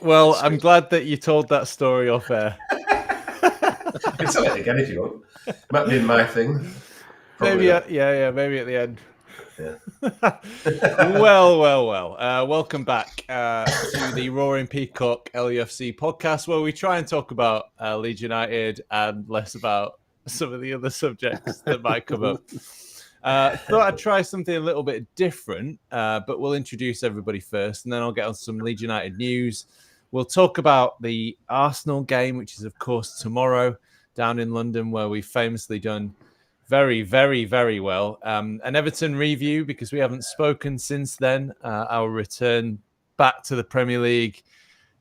Well, I'm glad that you told that story off air. You can tell it again if you want. Might be my thing. Maybe, maybe at the end. Yeah. Well. Welcome back to the Roaring Peacock LUFC podcast, where we try and talk about Leeds United and less about some of the other subjects that might come up. Thought I'd try something a little bit different, but we'll introduce everybody first, and then I'll get on some Leeds United news. We'll talk about the Arsenal game, which is, of course, tomorrow down in London, where we've famously done very, very, very well. An Everton review, because we haven't spoken since then. Our return back to the Premier League.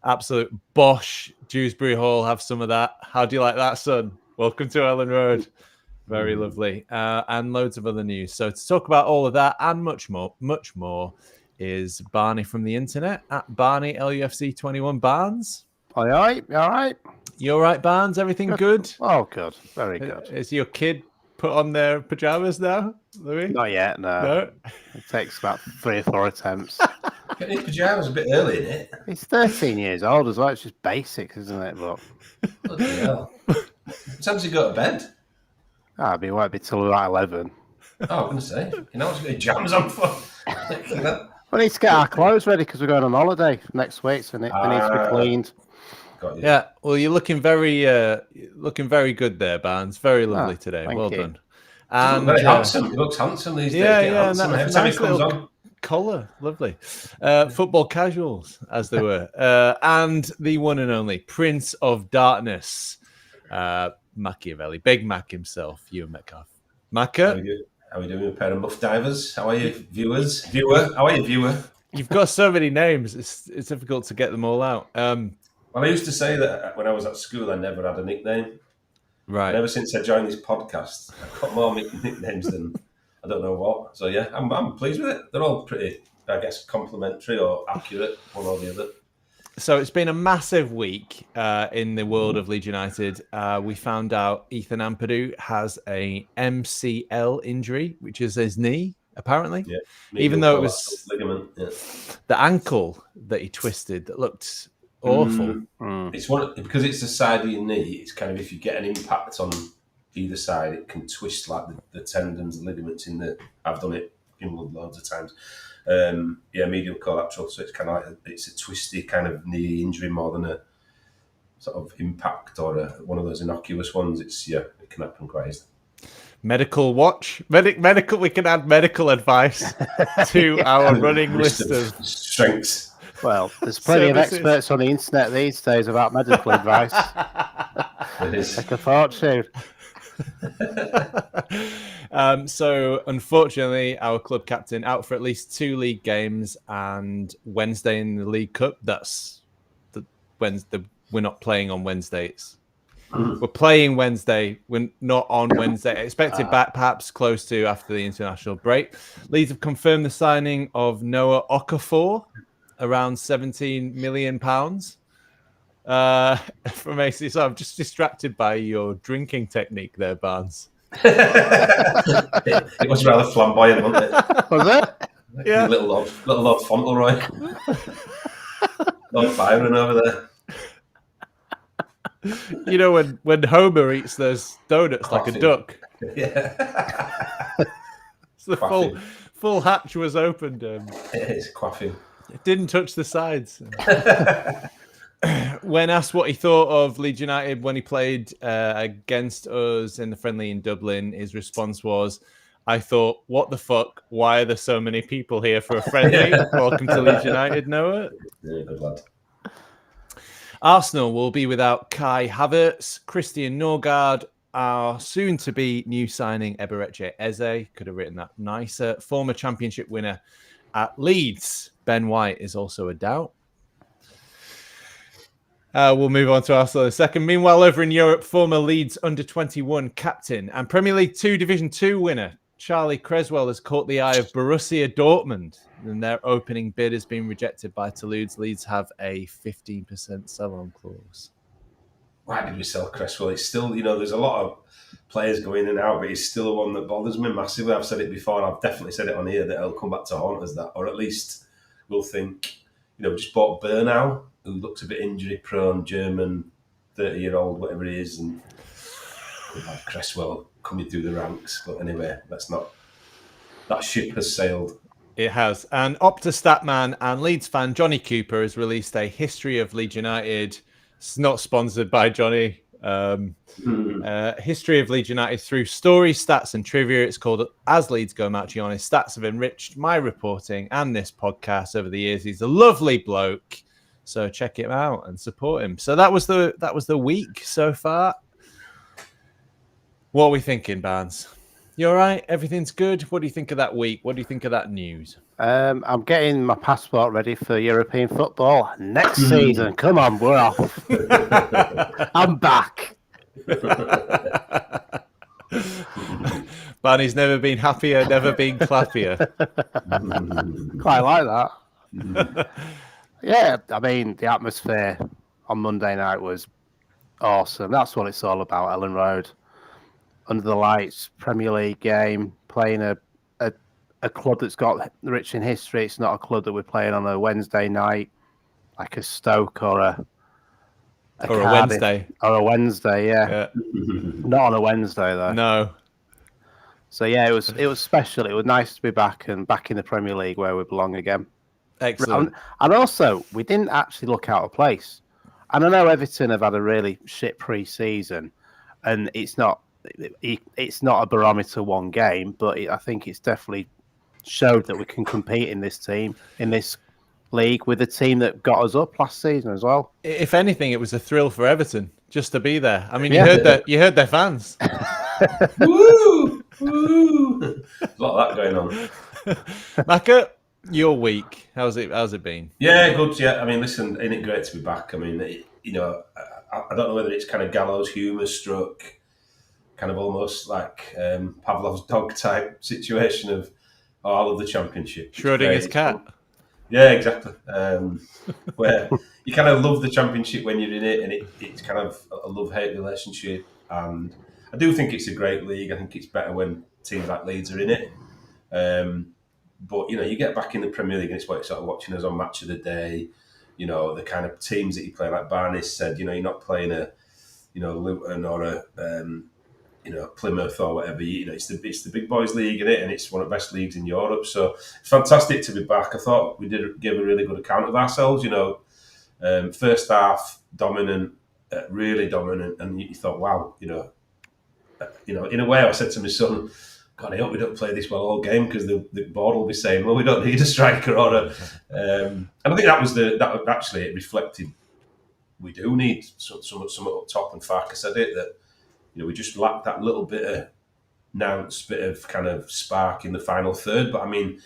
Absolute Bosh. Dewsbury-Hall, have some of that. How do you like that, son? Welcome to Ellen Road. Very lovely. And loads of other news. So to talk about all of that and much more is Barney from the internet at Barney LUFC21. Barnes? All right. You all right, Barnes? Everything good? Oh, good. Very good. Is your kid put on their pajamas now, Louis? Not yet, no. It takes about 3 or 4 attempts. Getting his pajamas a bit early, isn't it? He's 13 years old as well. It's just basics, isn't it? But Bloody hell. What time does he go to bed? It won't be till about 11. Oh, I was going to say, you know what's got jams on for? We need to get our clothes ready because we're going on holiday next week, so they need to be cleaned. Got you. Yeah, well, you're looking very good there, Barnes. Very lovely today. Well done. And very handsome. He looks handsome these days. Yeah, and every that time he nice comes little on. collar, lovely. Football casuals, as they were, and the one and only Prince of Darkness, Macciavelli, Big Mac himself, Ewan Metcalf. Macca, how are we doing, a pair of muff divers? How are you, viewers? Viewer, how are you, viewer? You've got so many names; it's difficult to get them all out. Well, I used to say that when I was at school, I never had a nickname. Right. And ever since I joined this podcast, I've got more nicknames than I don't know what. So yeah, I'm pleased with it. They're all pretty, I guess, complimentary or accurate, one or the other. So it's been a massive week in the world of Leeds United. We found out Ethan Ampadu has a MCL injury, which is his knee, apparently. Yeah. Even though it was ligament. Yeah. the ankle that he twisted that looked awful. It's because it's the side of your knee. It's kind of, if you get an impact on either side, it can twist like the tendons and ligaments in the. I've done it in loads of times. Medial collateral. So it's kind of like it's a twisty kind of knee injury more than a sort of impact or one of those innocuous ones. It can happen quite easily. Medical watch, medical. We can add medical advice to our running list of strengths. Well, there's plenty of experts on the internet these days about medical advice. It is. Take a fortune. So, unfortunately, our club captain out for at least 2 league games and Wednesday in the League Cup. That's the Wednesday. We're not playing on Wednesdays. We're playing Wednesday. We're not on Wednesday. Expected back perhaps close to after the international break. Leeds have confirmed the signing of Noah Okafor, around £17 million from AC. So I'm just distracted by your drinking technique there, Barnes. It was rather flamboyant, wasn't it? Was it? Yeah. Little Lord Fauntleroy. Lord Byron over there. You know when Homer eats those donuts like a duck. Yeah. So the full hatch was opened. It's quaffing. It didn't touch the sides. When asked what he thought of Leeds United when he played against us in the friendly in Dublin, his response was, "I thought, what the fuck? Why are there so many people here for a friendly? Welcome to Leeds United, Noah." Yeah, good lad. Arsenal will be without Kai Havertz, Christian Norgard, our soon-to-be new signing Eberechi Eze. Could have written that nicer. Former championship winner at Leeds, Ben White, is also a doubt. We'll move on to Arsenal in a second. Meanwhile, over in Europe, former Leeds under-21 captain and Premier League 2 Division 2 winner Charlie Creswell has caught the eye of Borussia Dortmund, and their opening bid has been rejected by Toulouse. Leeds have a 15% sell-on clause. Why did we sell Creswell? It's still, there's a lot of players going in and out, but he's still the one that bothers me massively. I've said it before, and I've definitely said it on here, that he'll come back to haunt us, that, or at least we'll think, we just bought Burnau. who looks a bit injury-prone, German, 30-year-old, whatever he is, and could have Cresswell coming through the ranks. But anyway, that ship has sailed. It has. And Opta Statman and Leeds fan Johnny Cooper has released a history of Leeds United. It's not sponsored by Johnny. History of Leeds United through stories, stats, and trivia. It's called As Leeds Go Macciavelli. Stats have enriched my reporting and this podcast over the years. He's a lovely bloke, so check him out and support him. So that was the week so far. What are we thinking, Barnes? You all right? Everything's good? What do you think of that week? What do you think of that news? I'm getting my passport ready for European football next season. Come on, we're off. I'm back. Barney's never been happier, never been clappier. Quite like that. Yeah, I mean, the atmosphere on Monday night was awesome. That's what it's all about, Ellen Road. Under the lights, Premier League game, playing a club that's got rich in history. It's not a club that we're playing on a Wednesday night, like a Stoke or a Wednesday. Or a Wednesday, yeah. Not on a Wednesday, though. No. So, yeah, it was special. It was nice to be back and back in the Premier League where we belong again. Excellent. And also, we didn't actually look out of place. And I know Everton have had a really shit pre-season, and it's not a barometer one game, but I think it's definitely showed that we can compete in this league with a team that got us up last season as well. If anything, it was a thrill for Everton just to be there. I mean, you heard their fans. Woo! Woo! There's a lot of that going on. Macca, your week, how's it been? Yeah, good. Yeah, I mean, listen, ain't it great to be back? I mean, I don't know whether it's kind of gallows humour struck, kind of almost like Pavlov's dog type situation of I love the Championship. Schrodinger's cat. Yeah, exactly. Where you kind of love the Championship when you're in it, and it's kind of a love-hate relationship. And I do think it's a great league. I think it's better when teams like Leeds are in it. But, you get back in the Premier League and it's what you're sort of watching us on Match of the Day. The kind of teams that you play, like Barney said, you're not playing a, Luton or a, Plymouth or whatever. It's the big boys league in it, and it's one of the best leagues in Europe. So it's fantastic to be back. I thought we did give a really good account of ourselves. First half dominant, really dominant, and you thought, wow, in a way, I said to my son, God, I hope we don't play this well all game because the board will be saying, well, we don't need a striker or a. And I think that actually it reflected. We do need someone up top, and Farker said it that. We just lacked that little bit of kind of spark in the final third. But I mean,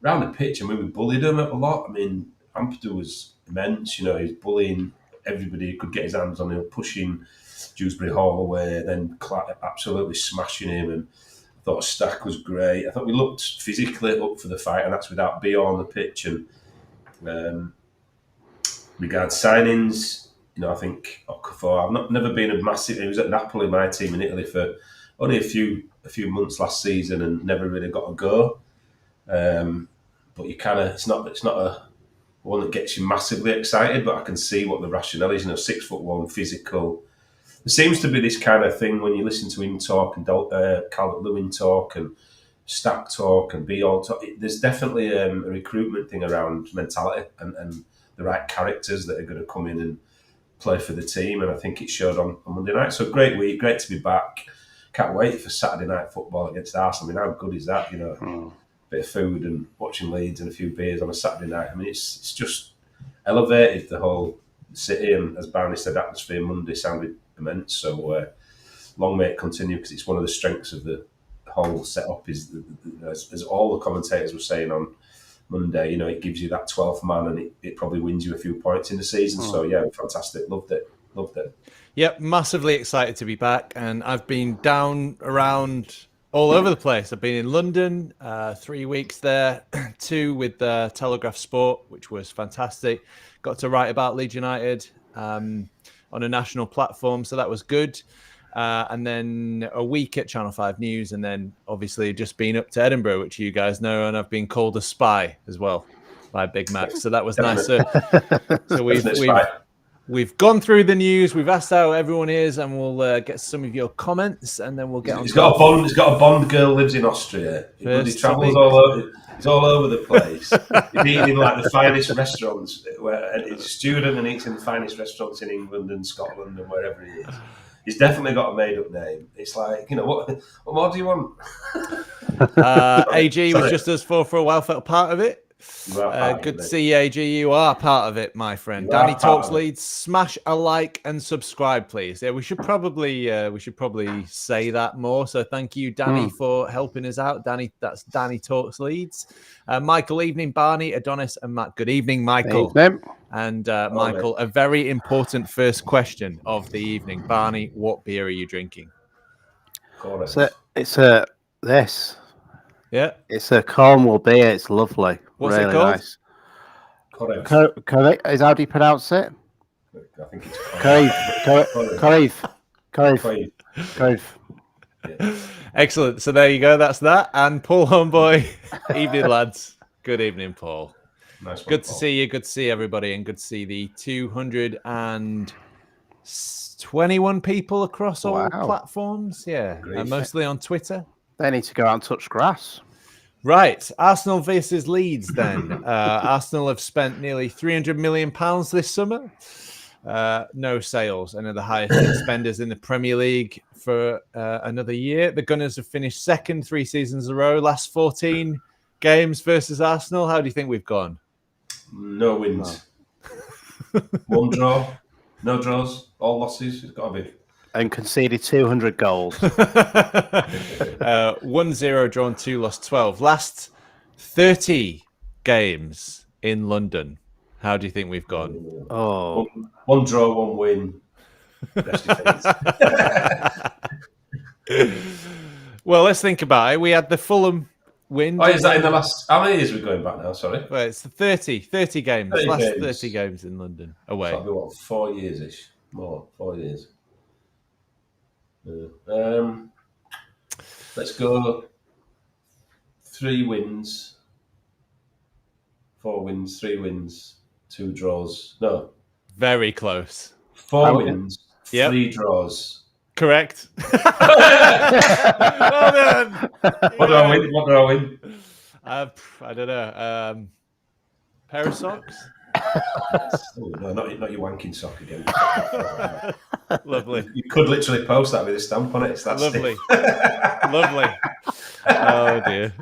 around the pitch, we bullied them a lot. I mean, Ampadu was immense. He's bullying everybody who could get his hands on him, pushing Dewsbury-Hall away, then absolutely smashing him. And I thought Stack was great. I thought we looked physically up for the fight, and that's without Bio on the pitch. And regarding signings. I think Okafor. I've never been a massive. He was at Napoli, my team in Italy, for only a few months last season, and never really got a go. But you it's not a one that gets you massively excited. But I can see what the rationale is. 6'1", physical. There seems to be this kind of thing when you listen to him talk and Calvert-Lewin talk and Stack talk and Biol talk. There's definitely a recruitment thing around mentality and the right characters that are going to come in and play for the team, and I think it showed on Monday night. So great week, great to be back. Can't wait for Saturday night football against Arsenal. I mean, how good is that? Bit of food and watching Leeds and a few beers on a Saturday night. I mean, it's just elevated the whole city, and as Barney said, atmosphere Monday sounded immense. So long may it continue, because it's one of the strengths of the whole setup. Is as all the commentators were saying on Monday, it gives you that 12th man, and it probably wins you a few points in the season. So yeah, fantastic. Loved it. Yep, massively excited to be back, and I've been down around all over the place. I've been in London, 3 weeks there, 2 with Telegraph Sport, which was fantastic. Got to write about Leeds United on a national platform, so that was good. And then a week at Channel 5 News, and then obviously just been up to Edinburgh, which you guys know, and I've been called a spy as well. by Big Mac. So that was Definitely. nice. So we've gone through the news. We've asked how everyone is, and we'll get some of your comments, and then we'll get on. He's got a Bond girl lives in Austria. He travels all over. He's all over the place. He's eating in like the finest restaurants. And he's a student and eats in the finest restaurants in England and Scotland and wherever he is. He's definitely got a made-up name. It's like, what more do you want? AG was just us for a while, felt part of it. Good to see you, AG. You are part of it, my friend. Danny Talks Leeds. Smash a like and subscribe, please. Yeah, we should probably say that more. So thank you, Danny, for helping us out. That's Danny Talks Leeds. Michael, evening. Barney, Adonis, and Matt. Good evening, Michael. Evening. And Michael, a very important first question of the evening. Barney, what beer are you drinking? It's this. Yeah, it's a Cornwall beer. It's lovely. What's really it called? Nice. Correct. Is how do you pronounce it? I think it's Crave. Yeah. Excellent. So there you go. That's that. And Paul Homeboy. Evening, lads. Good evening, Paul. Nice one, good to Paul. see you. Good to see everybody, and good to see the 221 people across all platforms. Yeah, and mostly on Twitter. They need to go out and touch grass. Right, Arsenal versus Leeds then. Arsenal have spent nearly £300 million this summer. No sales, and are the highest spenders in the Premier League for another year. The Gunners have finished second 3 seasons in a row. Last 14 games versus Arsenal. How do you think we've gone? No wins. One draw. No draws. All losses. It's got to be. And conceded 200 goals. 1-0 drawn, 2 lost, 12. Last 30 games in London. How do you think we've gone? Oh, one draw, 1 win. Best defense. Well, let's think about it. We had the Fulham win. Oh, is that in the last... How many years are we going back now? Sorry. Well, it's 30 games. 30 last games. 30 games in London away. That'll be what, 4 years-ish? More, 4 years. Let's go 3 wins, 4 wins, 3 wins, 2 draws. No. Very close. 4 wins, 3 draws. Correct. Well done. What do I win? I don't know. Pair of socks? No, not your wanking sock again. Lovely. You could literally post that with a stamp on it. It's that lovely. stiff. Lovely. Oh, dear.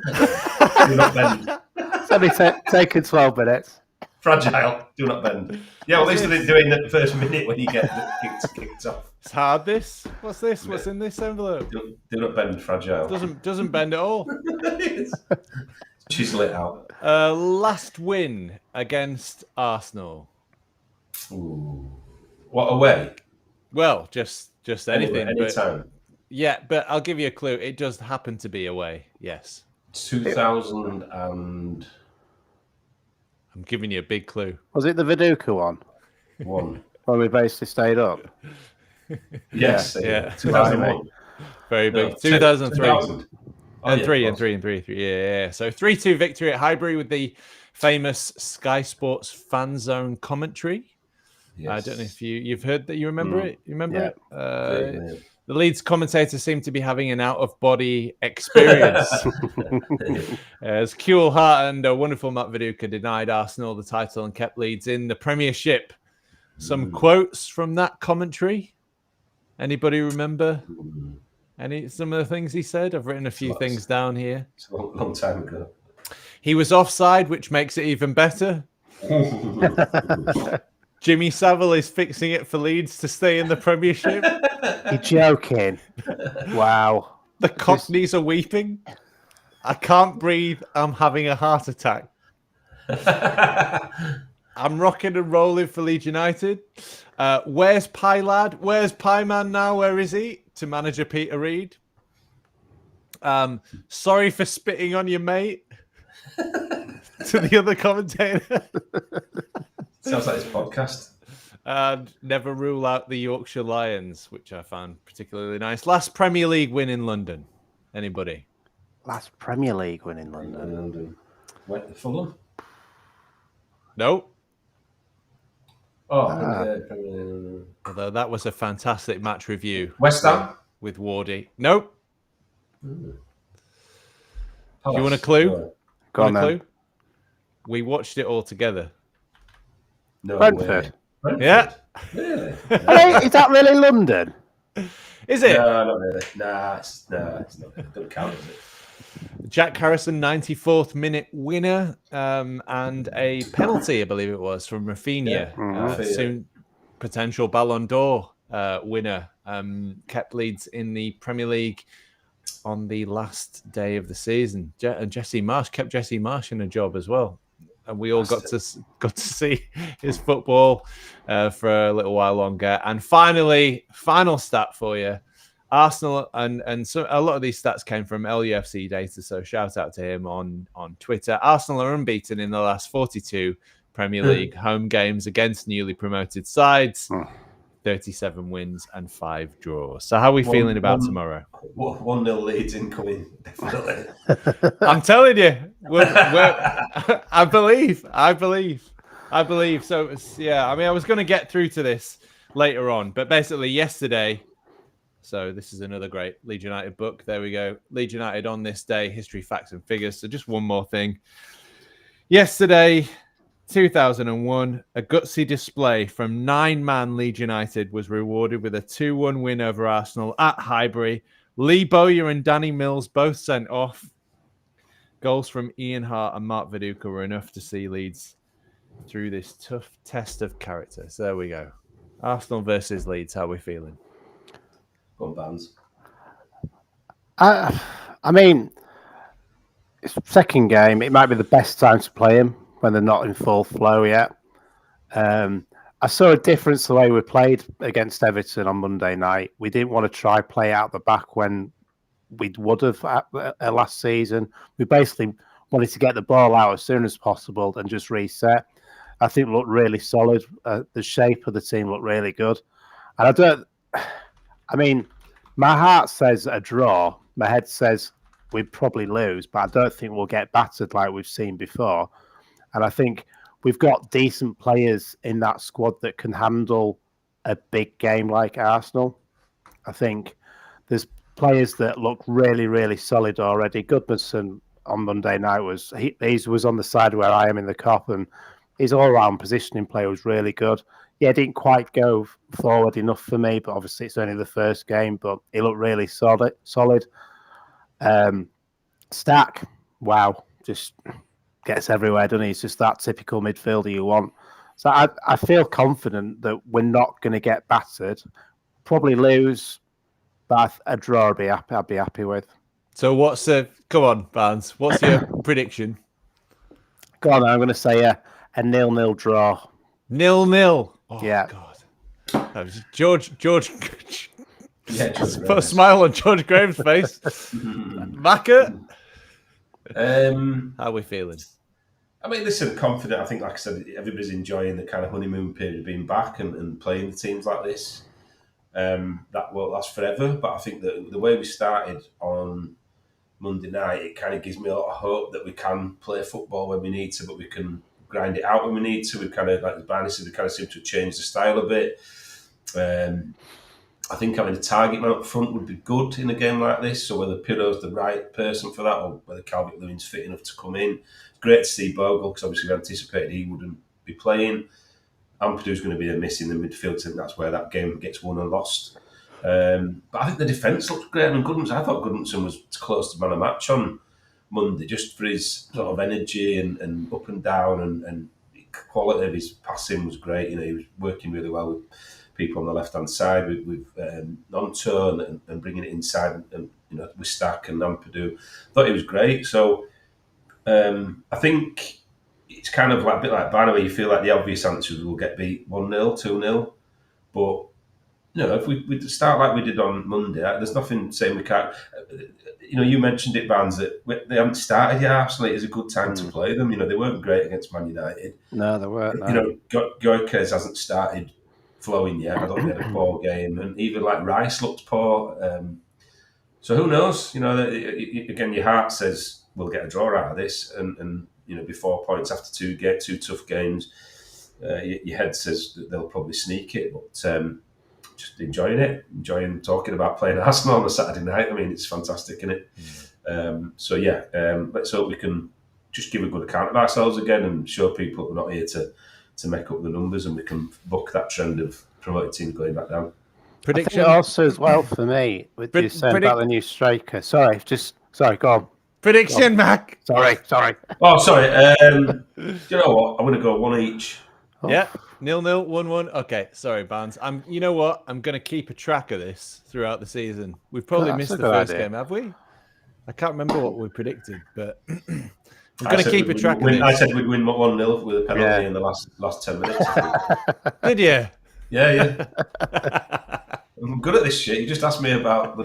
Do not bend. It's only taken 12 minutes. Fragile. Do not bend. Yeah, well, at least they didn't do it in the first minute when you get kicked off. It's hard, this. What's this? What's in this envelope? Do not bend. Fragile. Doesn't bend at all. Chisel it out. Last win against Arsenal. Ooh. What, away? Well, just anything. Any time. Yeah, but I'll give you a clue. It does happen to be away. Yes. 2000 and... I'm giving you a big clue. Was it the Viduka one? One. When we basically stayed up? Yes. Yeah. 2001. Very big. No, 2003. 2000. Oh, And yeah, three. Yeah. So 3-2 victory at Highbury with the famous Sky Sports fan zone commentary. Yes. I don't know if you've heard that. You remember it? You remember it? Yeah. The Leeds commentators seem to be having an out-of-body experience. As Kewell Hart and a wonderful Matt Viduka denied Arsenal the title and kept Leeds in the Premiership. Some quotes from that commentary. Anybody remember? Some of the things he said? I've written a few things down here. It's a long time ago. He was offside, which makes it even better. Jimmy Savile is fixing it for Leeds to stay in the Premiership. You're joking. Wow. The Cockneys are weeping. I can't breathe. I'm having a heart attack. I'm rocking and rolling for Leeds United. Where's Pie Lad? Where's Pie Man now? Where is he? To manager Peter Reid. Sorry for spitting on your mate. To the other commentator. Sounds like his podcast. And never rule out the Yorkshire Lions, which I found particularly nice. Last Premier League win in London. Anybody? Last Premier League win in London. Went to Fulham. Nope. Although that was a fantastic match review. West Ham with Wardy. Nope. Do you want a Palace. clue? Go on, then. We watched it all together. No Brentford. way. Yeah. Really? Hey, is that really London? Is it? No, not really. Nah, it's not. It doesn't count, does it? Jack Harrison, 94th minute winner, and a penalty, I believe it was, from Rafinha. Soon potential Ballon d'Or winner. Kept Leeds in the Premier League on the last day of the season. And Jesse Marsh kept Jesse Marsh in a job as well. And we all got to see his football for a little while longer. And finally, final stat for you. Arsenal, and so a lot of these stats came from LUFC data, so shout out to him on Twitter. Arsenal are unbeaten in the last 42 Premier League home games against newly promoted sides. 37 wins and 5 draws. So how are we feeling about tomorrow? 1-0 Leeds incoming, definitely. I'm telling you, I believe. So yeah, I mean, I was going to get through to this later on, but basically yesterday. So this is another great Leeds United book. There we go. Leeds United on this day, history, facts, and figures. So just one more thing. Yesterday, 2001, a gutsy display from 9-man Leeds United was rewarded with a 2-1 win over Arsenal at Highbury. Lee Bowyer and Danny Mills both sent off. Goals from Ian Hart and Mark Viduka were enough to see Leeds through this tough test of character. So there we go. Arsenal versus Leeds. How are we feeling? Bands. I mean, it's second game. It might be the best time to play them when they're not in full flow yet. I saw a difference the way we played against Everton on Monday night. We didn't want to try play out the back when we would have last season. We basically wanted to get the ball out as soon as possible and just reset. I think it looked really solid. The shape of the team looked really good. And I mean, my heart says a draw. My head says we'd probably lose, but I don't think we'll get battered like we've seen before. And I think we've got decent players in that squad that can handle a big game like Arsenal. I think there's players that look really, really solid already. Goodmanson on Monday night was on the side where I am in the COP, and his all-round positioning play was really good. Yeah, didn't quite go forward enough for me, but obviously it's only the first game, but he looked really solid. Stack, wow, just gets everywhere, doesn't he? He's just that typical midfielder you want. So I feel confident that we're not going to get battered. Probably lose, but a draw I'd be happy with. So come on, Barnes, what's your prediction? Go on, I'm going to say a 0-0 draw. 0-0. Oh, yeah. God. That was George. Yeah, put a smile on George Graham's face. Macca? How are we feeling? I mean, listen, confident. I think, like I said, everybody's enjoying the kind of honeymoon period of being back and playing the teams like this. That won't last forever, but I think that the way we started on Monday night, it kind of gives me a lot of hope that we can play football when we need to, but we can grind it out when we need to. We kind of, like Barney said, we kind of seem to change the style a bit. I think having a target man up front would be good in a game like this. So whether Pirro's the right person for that or whether Calvert-Lewin's fit enough to come in. It's great to see Bogle because obviously we anticipated he wouldn't be playing. Ampadu's going to be a miss in the midfield, and that's where that game gets won and lost. But I think the defence looks great. And I thought Goodmanson was close to man of match on Monday, just for his sort of energy and up and down and quality of his passing was great. You know, he was working really well with people on the left hand side with Nonto and bringing it inside and you know with Stack and Ampadu. Thought he was great. So I think it's kind of like a bit like Barney, where you feel like the obvious answers will get beat 1-0, 2-0, but. No, if we start like we did on Monday, there's nothing saying we can't. You know, you mentioned it, Vans, that they haven't started yet. Arsenal, it is a good time to play them. You know, they weren't great against Man United. No, they weren't. No. You know, Gyökeres hasn't started flowing yet. I don't think he had a poor game, and even like Rice looked poor. So who knows? You know, again, your heart says we'll get a draw out of this, and be 4 points after two tough games. Your head says that they'll probably sneak it, but just enjoying talking about playing Arsenal on a Saturday night. I mean, it's fantastic, isn't it? Let's hope we can just give a good account of ourselves again and show people that we're not here to make up the numbers, and we can buck that trend of promoted teams going back down. Prediction? I think also as well for me, with you saying about the new striker. Sorry, go on. Prediction, Mac. Sorry. Oh, sorry. You know what? I'm going to go one each. Oh. Yeah, 0-0, 1-1. Okay, sorry, Barnes. You know what? I'm going to keep a track of this throughout the season. We've probably missed the first game, have we? I can't remember what we predicted, but I'm going to keep a track of this. I said we'd win 1-0 with a penalty in the last 10 minutes. Did you? Yeah. I'm good at this shit. You just asked me about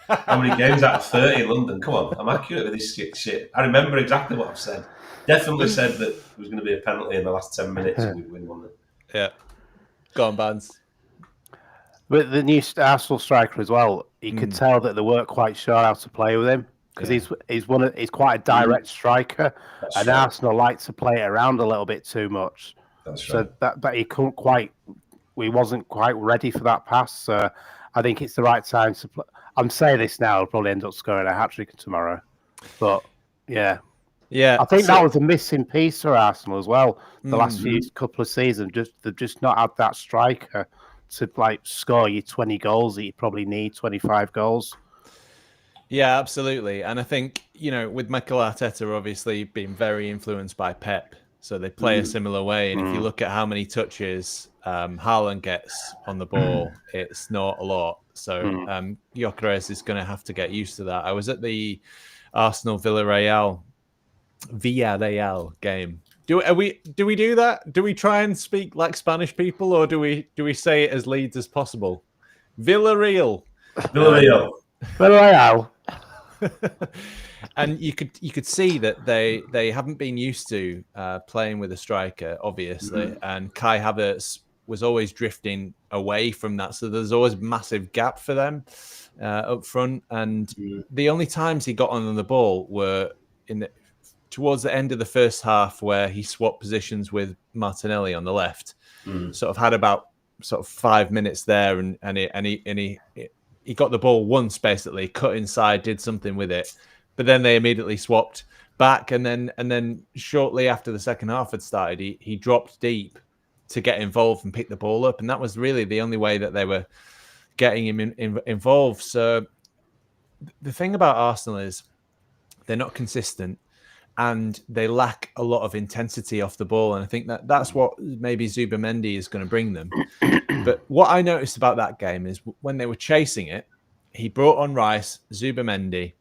how many games out of 30 in London. Come on, I'm accurate with this shit. I remember exactly what I've said. Definitely said that there was going to be a penalty in the last 10 minutes and we'd win 1-0. Yeah. Go on, Barnes. With the new Arsenal striker as well, you could tell that they weren't quite sure how to play with him, because he's quite a direct striker, and Arsenal like to play it around a little bit too much. That's right. So that he wasn't quite ready for that pass. So I think it's the right time to play. I'm saying this now, I'll probably end up scoring a hat-trick tomorrow. But yeah, I think that was a missing piece for Arsenal as well. The last couple of seasons, they've just not had that striker to score you 20 goals that you probably need, 25 goals. Yeah, absolutely. And I think, with Mikel Arteta obviously being very influenced by Pep, so they play a similar way. And if you look at how many touches Haaland gets on the ball, it's not a lot. So Gyökeres is going to have to get used to that. I was at the Arsenal Villarreal game. Do we do that? Do we try and speak like Spanish people, or do we say it as Leeds as possible? Villarreal. And you could see that they haven't been used to playing with a striker, obviously, and Kai Havertz was always drifting away from that, so there's always a massive gap for them up front. And the only times he got on the ball were towards the end of the first half, where he swapped positions with Martinelli on the left. Sort of had about 5 minutes there, and he got the ball once, basically cut inside, did something with it, but then they immediately swapped back, and then shortly after the second half had started, he dropped deep to get involved and pick the ball up, and that was really the only way that they were getting him involved. So the thing about Arsenal is they're not consistent, and they lack a lot of intensity off the ball, and I think that's what maybe Zubimendi is going to bring them. But what I noticed about that game is when they were chasing it, he brought on Rice, Zubimendi,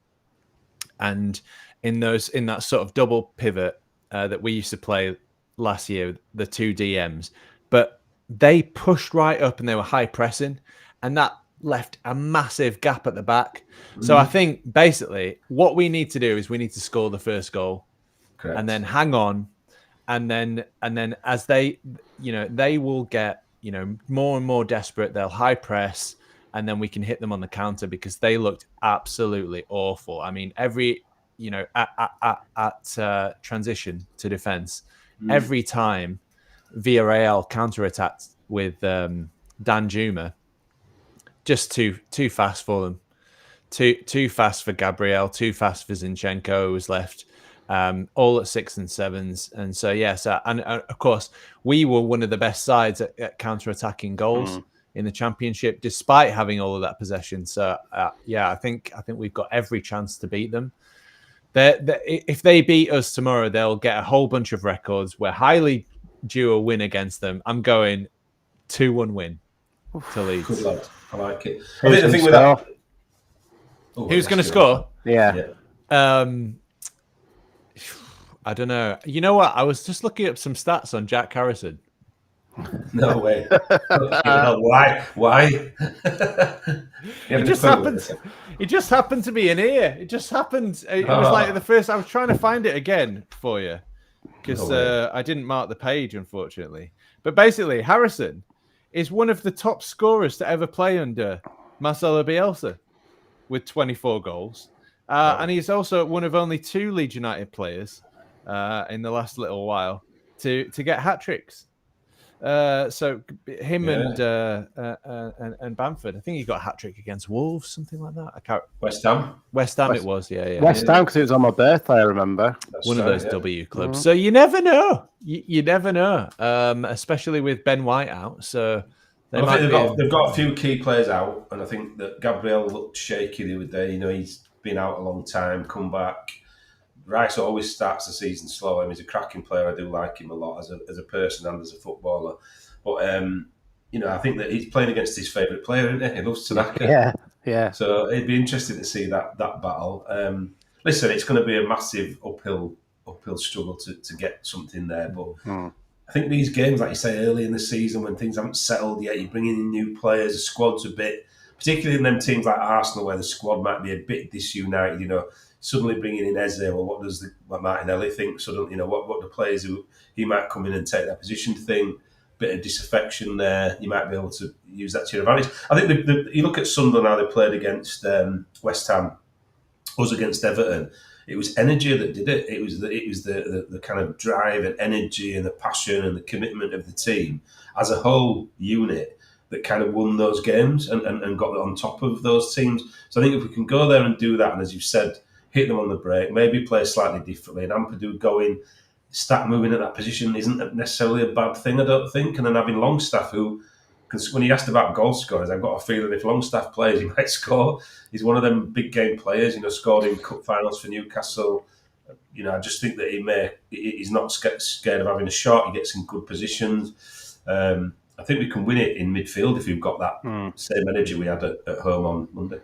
and in that sort of double pivot that we used to play last year, the two DMs, but they pushed right up and they were high pressing, and that left a massive gap at the back. So I think basically what we need to do is we need to score the first goal. Correct. And then hang on, and then as they will get more and more desperate, they'll high press, and then we can hit them on the counter, because they looked absolutely awful. I mean, every at transition to defense, every time Villarreal counterattacked with Danjuma, just too fast for them, too fast for Gabriel, too fast for Zinchenko, who was left. All at 6s and 7s, and so and of course we were one of the best sides at counter-attacking goals in the Championship, despite having all of that possession. So I think we've got every chance to beat them. If they beat us tomorrow, they'll get a whole bunch of records. We're highly due a win against them. I'm going 2-1 win to Leeds. Good lad. I like it. I think the thing with that. Who's going to score? Yeah. I don't know. You know what? I was just looking up some stats on Jack Harrison. No way. Why? It just happened to be in here. It just happened. It was like the first. I was trying to find it again for you, because I didn't mark the page, unfortunately. But basically, Harrison is one of the top scorers to ever play under Marcelo Bielsa, with 24 goals. And he's also one of only 2 Leeds United players in the last little while to get hat tricks. So him and Bamford, I think he got a hat trick against Wolves, something like that. I can't. West Ham. It was, yeah. West Ham, because it was on my birthday, I remember. One of those W clubs. So you never know. You never know, especially with Ben White out. So they've got a few key players out, and I think that Gabriel looked shaky the other day. You know, he's been out a long time, come back. Rice always starts the season slow. I mean, he's a cracking player. I do like him a lot as a person and as a footballer. But you know, I think that he's playing against his favourite player, isn't he? He loves Tanaka. Yeah. So it'd be interesting to see that battle. Listen, it's going to be a massive uphill struggle to get something there. But I think these games, like you say, early in the season when things haven't settled yet, you're bringing in new players, the squad's a bit, particularly in them teams like Arsenal where the squad might be a bit disunited, you know. Suddenly bringing in Eze, well, what does Martinelli think? Suddenly, you know, what the players who he might come in and take that position think? Bit of disaffection there. You might be able to use that to your advantage. I think you look at Sunderland, how they played against West Ham, us against Everton. It was energy that did it. It was the kind of drive and energy and the passion and the commitment of the team as a whole unit that kind of won those games and got on top of those teams. So I think if we can go there and do that, and as you've said, hit them on the break, maybe play slightly differently, and Ampadu go in, start moving at that position isn't necessarily a bad thing, I don't think. And then having Longstaff, who, because when he asked about goal scorers, I've got a feeling if Longstaff plays, he might score. He's one of them big game players, you know, scored in cup finals for Newcastle. You know, I just think that he's not scared of having a shot. He gets in good positions. I think we can win it in midfield if we've got that same energy we had at home on Monday.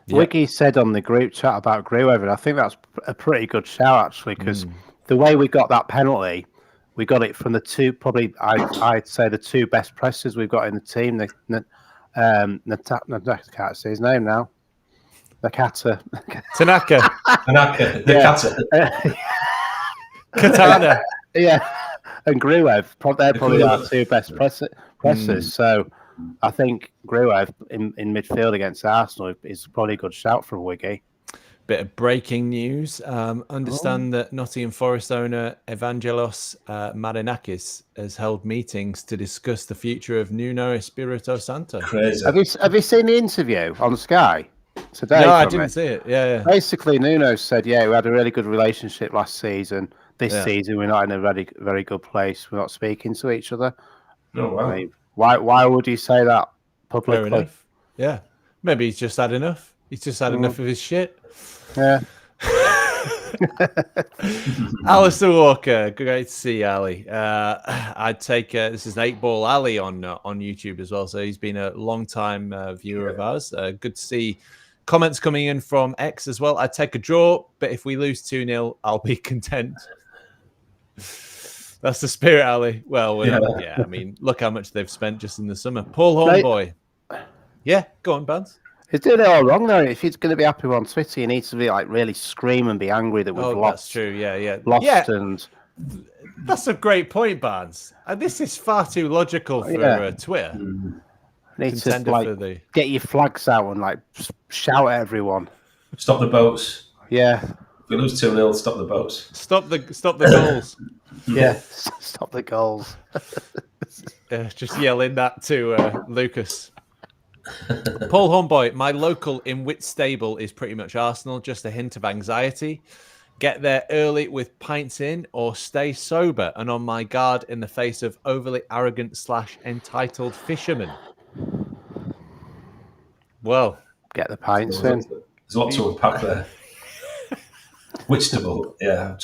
Yeah. Wiggy said on the group chat about Gruever, and I think that's a pretty good shout, actually, because the way we got that penalty, we got it from the two, probably, I'd say the two best pressers we've got in the team. I can't say his name now. Tanaka. Katana. Yeah. And Gruev, they're probably our two best pressers. So I think Gruev in midfield against Arsenal is probably a good shout from Wiggy. Bit of breaking news. Understand that Nottingham Forest owner Evangelos Marinakis has held meetings to discuss the future of Nuno Espirito Santo. Crazy. Have you seen the interview on Sky today? No, I didn't see it. Yeah. Basically, Nuno said, we had a really good relationship last season. This season, we're not in a very, very good place. We're not speaking to each other. Oh, wow. I mean, why would he say that publicly? Fair enough. Yeah. Maybe he's just had enough. He's just had enough of his shit. Yeah. Alistair Walker, great to see Ali. I'd take this is 8-Ball Ali on YouTube as well. So he's been a long time viewer of ours. Good to see comments coming in from X as well. I'd take a draw, but if we lose 2-0, I'll be content. That's the spirit, Ali. Well, yeah. I mean, look how much they've spent just in the summer. Paul Hornboy. Yeah, go on, Bands. He's doing it all wrong, though. If he's going to be happy on Twitter, he needs to be like really scream and be angry that we've lost. That's true. Yeah. And that's a great point, Barnes. This is far too logical for Twitter. Need to get your flags out and shout at everyone. Stop the boats. Yeah. If we lose 2-0, stop the boats. Stop the goals. Yeah, stop the goals. Just yelling that to Lucas. Paul Hornboy, my local in Whitstable is pretty much Arsenal. Just a hint of anxiety. Get there early with pints in or stay sober and on my guard in the face of overly arrogant / entitled fishermen. Well, get the pints in. There's lots to unpack there. Whitstable, yeah.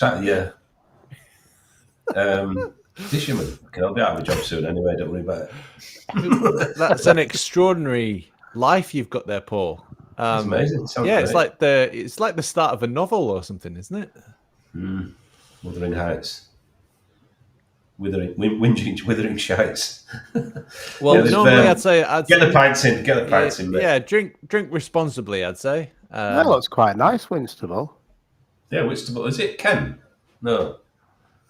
Fisherman. I'll be out of a job soon anyway, don't worry about it. That's an extraordinary life you've got there, Paul. It's amazing. It's like the start of a novel or something, isn't it? Wuthering Heights. Withering shites. Well, normally I'd say get the pints in. Get the pints in. Mate. Yeah, drink responsibly. I'd say. That looks quite nice, Whitstable. Yeah, Whitstable. Is it Ken? No.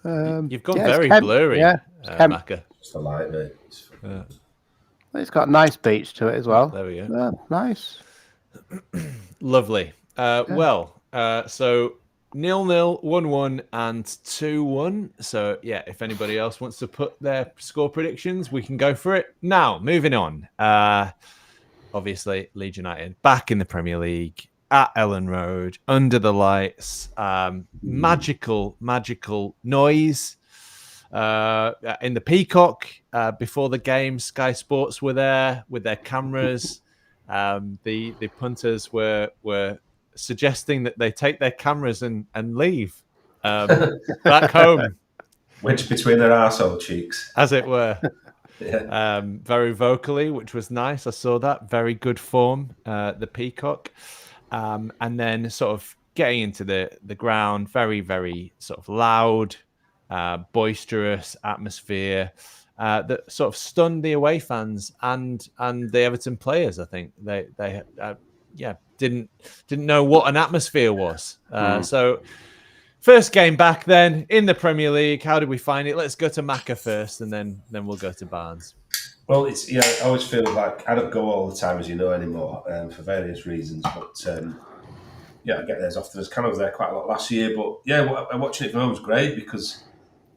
You've gone very blurry. Yeah, Macca. Just a light, mate. It's got a nice beach to it as well. There we go. Nice. Lovely. So 0-0, 1-1, and 2-1. So, yeah, if anybody else wants to put their score predictions, we can go for it. Now, moving on. Obviously, Leeds United back in the Premier League at Ellen Road, under the lights. Magical noise in the Peacock before the game. Sky Sports were there with their cameras. The punters were suggesting that they take their cameras and leave back home. Wedged between their arsehole cheeks. As it were. Yeah. Very vocally, which was nice. I saw that. Very good form, the Peacock. And then sort of getting into the ground, very, very sort of loud, boisterous atmosphere that sort of stunned the away fans and the Everton players. I think they didn't know what an atmosphere was. So first game back then in the Premier League. How did we find it? Let's go to Macca first, and then we'll go to Barnes. Well, it's I always feel like I don't go all the time, as you know, anymore for various reasons. But I get there as often as can. I was there quite a lot last year, but watching it from home was great because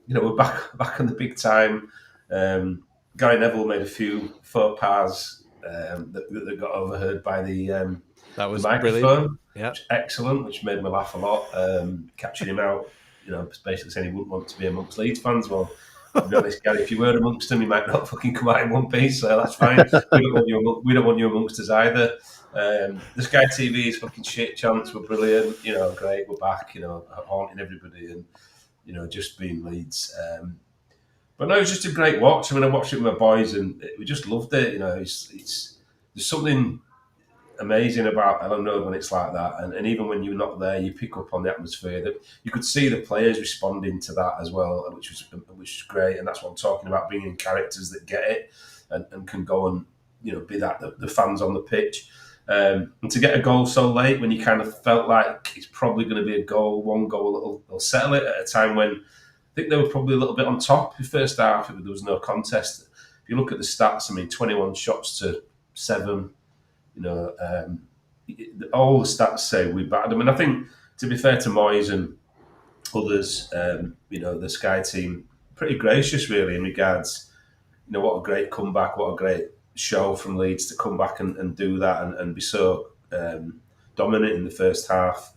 we're back on the big time. Gary Neville made a few faux pas that got overheard by the that was microphone. Brilliant. Yeah, excellent, which made me laugh a lot. Catching him out, basically saying he wouldn't want to be amongst Leeds fans. Well, to be honest, Gary, if you were amongst them, you might not fucking come out in one piece, so that's fine. We don't want you amongst us either. The Sky TV's fucking shit chants were brilliant. Great, we're back. Haunting everybody and just being Leeds. But no, it was just a great watch. I mean, I watched it with my boys and we just loved it. There's something amazing about Ellen Road when it's like that, and even when you're not there, you pick up on the atmosphere. That you could see the players responding to that as well, which was great. And that's what I'm talking about: bringing characters that get it and can go and be that the fans on the pitch. And to get a goal so late when you kind of felt like it's probably going to be one goal that'll settle it at a time when I think they were probably a little bit on top the first half. There was no contest. If you look at the stats, I mean, 21 shots to 7. All the stats say we battered them, and I think to be fair to Moyes and others, the Sky team, pretty gracious really in regards. What a great comeback, what a great show from Leeds to come back and do that and be so dominant in the first half,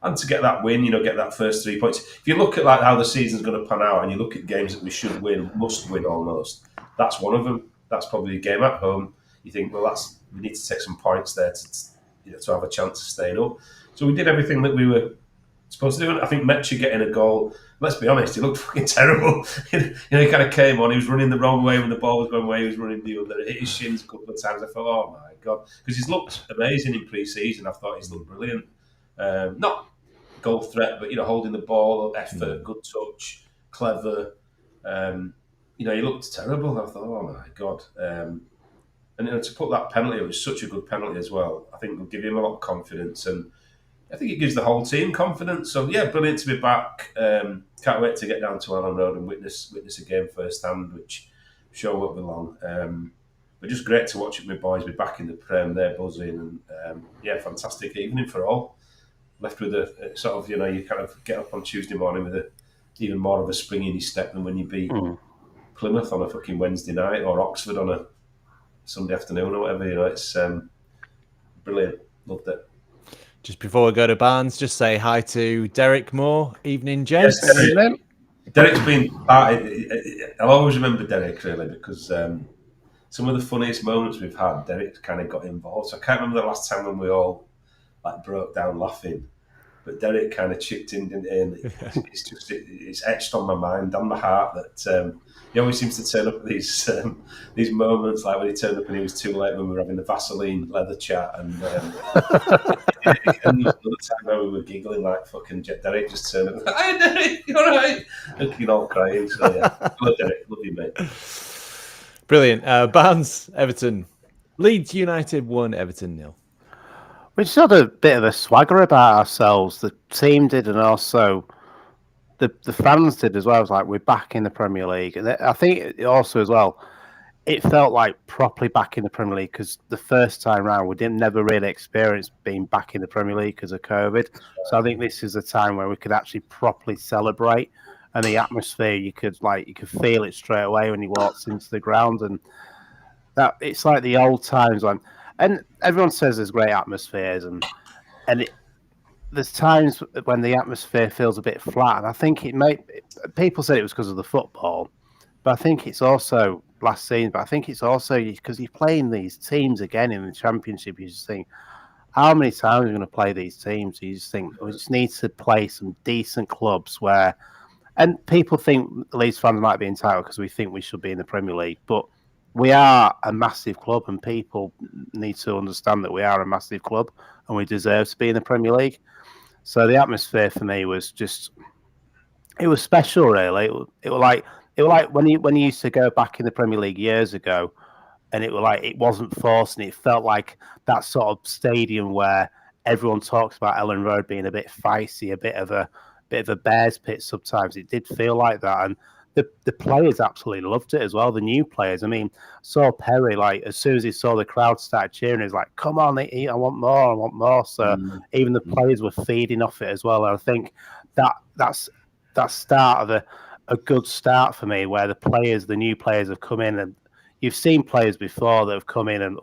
and to get that win, get that first 3 points. If you look at like how the season's going to pan out, and you look at games that we should win, must win almost, that's one of them. That's probably a game at home. You think, well, we need to take some points there to have a chance of staying up. So we did everything that we were supposed to do. And I think Metcalf getting a goal, let's be honest, he looked fucking terrible. He kind of came on, he was running the wrong way when the ball was going away, he was running the other, it hit his shins a couple of times. I thought, oh my God. Because he's looked amazing in pre-season. I thought he's looked brilliant. Not goal threat, but, holding the ball, effort, good touch, clever. He looked terrible. I thought, oh my God. And to put that penalty, it was such a good penalty as well. I think will give him a lot of confidence, and I think it gives the whole team confidence. So yeah, brilliant to be back. Can't wait to get down to Ellen Road and witness a game firsthand, which I'm sure won't be long. But just great to watch it with my boys. Be back in the Prem, they're buzzing, and fantastic evening for all. Left with a sort of you kind of get up on Tuesday morning with even more of a spring in your step than when you beat Plymouth on a fucking Wednesday night or Oxford on a Sunday afternoon or whatever. It's brilliant. Loved it. Just before we go to Barnes, just say hi to Derek Moore. Evening, gents. Yes, Derek's been. I'll always remember Derek really because some of the funniest moments we've had, Derek's kind of got involved. So I can't remember the last time when we all broke down laughing, but Derek kind of chipped in, didn't he? And it's etched on my mind and my heart that. He always seems to turn up at these moments, like when he turned up and he was too late when we were having the Vaseline leather chat, and another time where we were giggling like fucking Jet. Derek just turned up, "Hi Derek, you all right?" Looking all crying. So yeah, love Derek, love you mate. Brilliant. Barnes, Everton, Leeds United 1, Everton 0. We just had a bit of a swagger about ourselves. The team did, and also. The fans did as well. It was like, we're back in the Premier League. And I think also as well, it felt like properly back in the Premier League, because the first time round we didn't never really experience being back in the Premier League because of COVID. So I think this is a time where we could actually properly celebrate, and the atmosphere you could feel it straight away when you walked into the ground, and that it's like the old times when, and everyone says there's great atmospheres, and there's times when the atmosphere feels a bit flat, and I think people said it was because of the football, but I think it's also last season. But I think it's also because you're playing these teams again in the Championship. You just think, how many times are we going to play these teams? You just think we just need to play some decent clubs where, and people think Leeds fans might be entitled because we think we should be in the Premier League, but we are a massive club, and people need to understand that we are a massive club and we deserve to be in the Premier League. So the atmosphere for me was just, it was special, really. It was like when you used to go back in the Premier League years ago, and it was like it wasn't forced, and it felt like that sort of stadium where everyone talks about Ellen Road being a bit feisty, a bit of a bear's pit sometimes. It did feel like that, and the players absolutely loved it as well. The new players, I mean, saw Perry, like as soon as he saw the crowd start cheering, he was like, "Come on, I want more." So even the players were feeding off it as well. And I think that's start of a good start for me, where the new players have come in, and you've seen players before that have come in and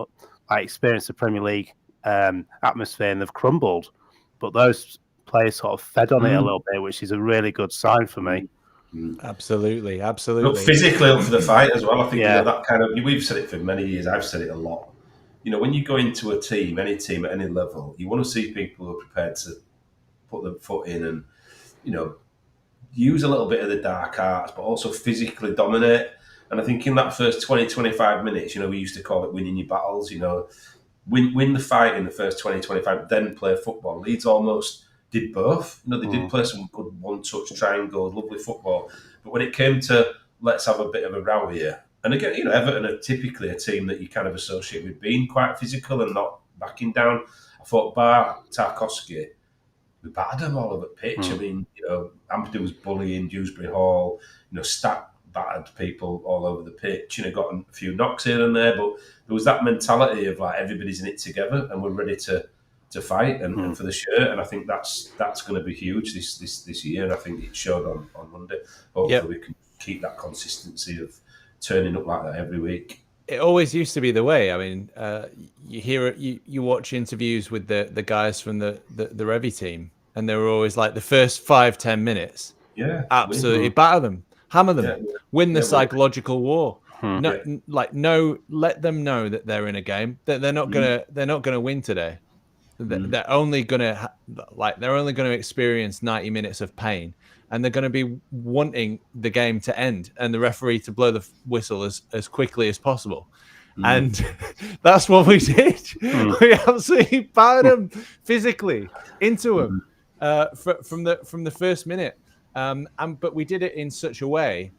like experienced the Premier League atmosphere and they've crumbled, but those players sort of fed on it a little bit, which is a really good sign for me. Absolutely. Look physically up for the fight as well. I think that kind of, we've said it for many years. I've said it a lot. When you go into a team, any team at any level, you want to see people who are prepared to put their foot in and use a little bit of the dark arts, but also physically dominate. And I think in that first 20, 25 minutes, we used to call it winning your battles. Win the fight in the first 20, 25, then play football. Leeds almost did both. They did play some good one-touch triangles, lovely football. But when it came to let's have a bit of a row here, and again, Everton are typically a team that you kind of associate with being quite physical and not backing down. I thought bar Tarkowski, we battered them all over the pitch. I mean, Ampadu was bullying Dewsbury-Hall, Stack battered people all over the pitch, got a few knocks here and there, but there was that mentality of like everybody's in it together and we're ready to fight and for the shirt, and I think that's going to be huge this year, and I think it showed on Monday. Hopefully we can keep that consistency of turning up like that every week. It always used to be the way. I mean, you watch interviews with the guys from the Revy team, and they were always like the first 5-10 minutes, absolutely batter them, hammer them, win the psychological war. Let them know that they're in a game, that they're not gonna win today. They're only gonna experience 90 minutes of pain, and they're going to be wanting the game to end and the referee to blow the whistle as quickly as possible. And that's what we did. We absolutely battered them physically into them from the first minute. But we did it in such a way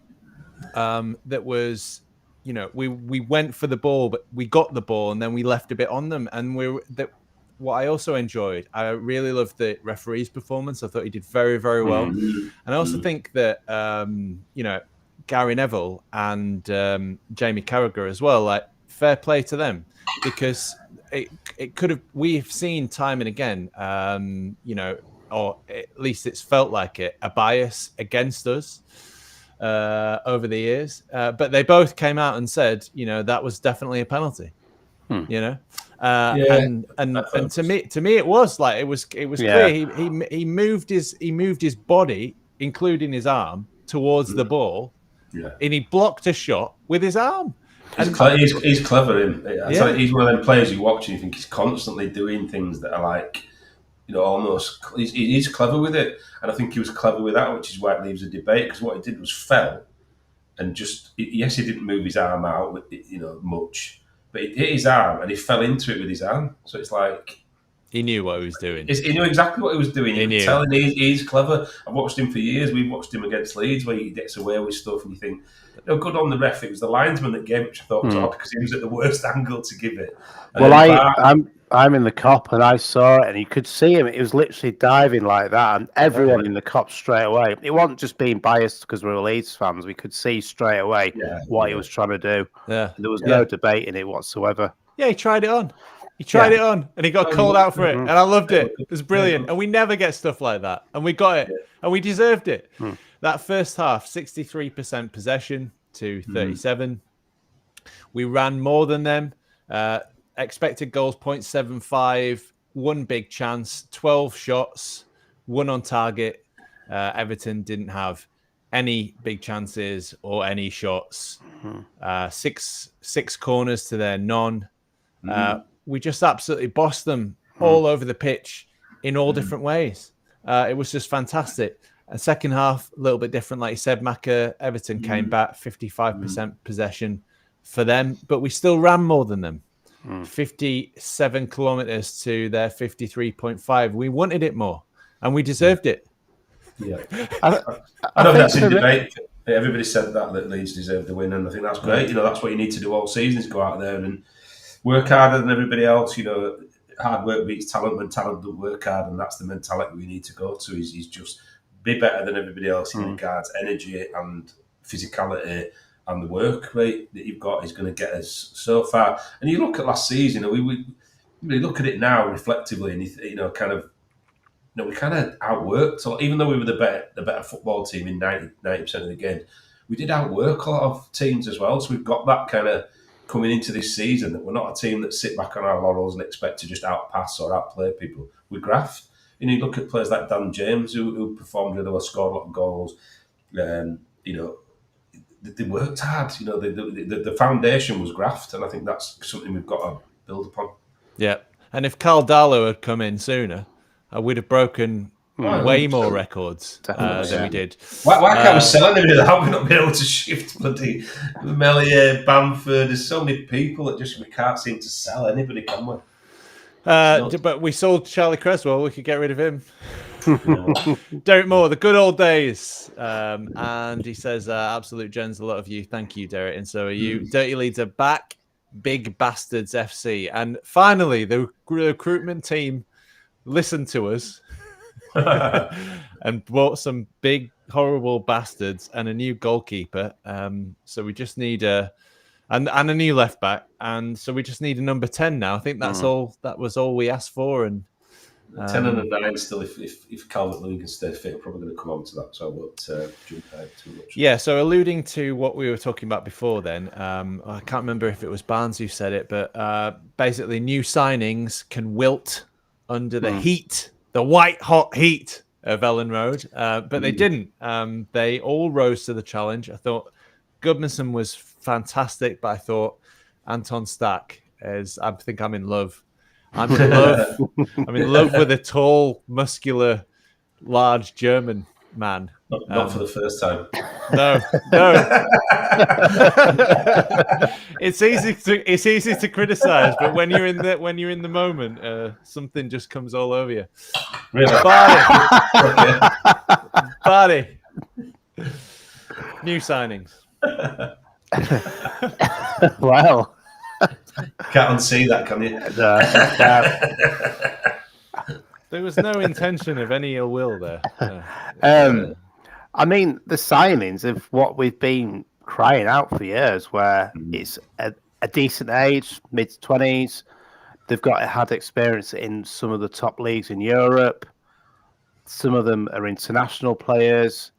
that was, we went for the ball, but we got the ball and then we left a bit on them. And what I also enjoyed, I really loved the referee's performance. I thought he did very, very well. And I also think that, Gary Neville and Jamie Carragher as well, like, fair play to them, because it could have, we've seen time and again, or at least it's felt like it, a bias against us over the years. But they both came out and said, that was definitely a penalty. And to me it was like, it was clear he moved his body, including his arm, towards the ball, and he blocked a shot with his arm. He's clever. He's one of them players you watch and you think he's constantly doing things that are like, almost, he's clever with it, and I think he was clever with that, which is why it leaves a debate, because what he did was fell and just, yes, he didn't move his arm out much, but he hit his arm and he fell into it with his arm. So it's like he knew what he was doing. He knew exactly what he was doing. He knew. Telling he's clever. I've watched him for years. We've watched him against Leeds where he gets away with stuff and you think, good on the ref. It was the linesman that gave it, which I thought was odd because he was at the worst angle to give it. And I'm in the cop and I saw it and you could see him. It was literally diving like that, and everyone in the cop straight away. It wasn't just being biased because we're Leeds fans. We could see straight away what he was trying to do. Yeah, there was no debate in it whatsoever. Yeah, he tried it on. He tried it on, and he got called out for it, and I loved it. It was brilliant, and we never get stuff like that, and we got it, and we deserved it. That first half, 63% possession to 37. We ran more than them. Expected goals 0.75, one big chance, 12 shots, one on target. Everton didn't have any big chances or any shots. Six corners to their none. We just absolutely bossed them all over the pitch in all different ways. It was just fantastic. And second half, a little bit different. Like you said, Everton came back, 55% possession for them, but we still ran more than them. 57 kilometres to their 53.5. We wanted it more, and we deserved it. Yeah. I don't think that's in debate. Everybody said that Leeds deserved the win, and I think that's great. That's what you need to do all season, is go out there and work harder than everybody else. Hard work beats talent when talent don't work hard, and that's the mentality we need to go to. Is just be better than everybody else in regards energy and physicality, and the work rate that you've got is going to get us so far. And you look at last season, we look at it now reflectively, and we kind of outworked. So even though we were the better football team in 90% of the game, we did outwork a lot of teams as well. So we've got that kind of coming into this season, that we're not a team that sit back on our laurels and expect to just outpass or outplay people. We graft. You look at players like Dan James, who performed really well, scored a lot of goals. They worked hard. The foundation was graft, and I think that's something we've got to build upon. Yeah, and if Carl Darlow had come in sooner, we'd have broken way more records than we did. Why can't we sell anybody? How we not be able to shift bloody Melier, Bamford? There's so many people that we can't seem to sell anybody, can we? But we sold Charlie Creswell. We could get rid of him. Derek Moore, the good old days. And he says, absolute gens, a lot of you. Thank you, Derek. And so are you. Dirty Leeds are back. Big Bastards FC. And finally, the recruitment team listened to us and bought some big, horrible bastards and a new goalkeeper. So we just need and a new left back. And so we just need a number 10 now. I think that's all. That was all we asked for. And 10 and a 9 still, if Calvert-Lewin can stay fit, probably going to come on to that, so I won't jump out too much. Yeah, so alluding to what we were talking about before then, I can't remember if it was Barnes who said it, but basically new signings can wilt under the heat, the white-hot heat of Ellen Road, but they didn't. They all rose to the challenge. I thought Goodmanson was fantastic, but I thought Anton Stack I think I'm in love. I'm in love. I'm in love with a tall, muscular, large German man. Not for the first time. No. It's easy to criticize, but when you're in the moment, something just comes all over you. Really? Barney. New signings. Wow. Can't unsee that, can you? There was no intention of any ill will there. I mean, the signings of what we've been crying out for years, where it's a decent age, mid-20s. They've had experience in some of the top leagues in Europe. Some of them are international players.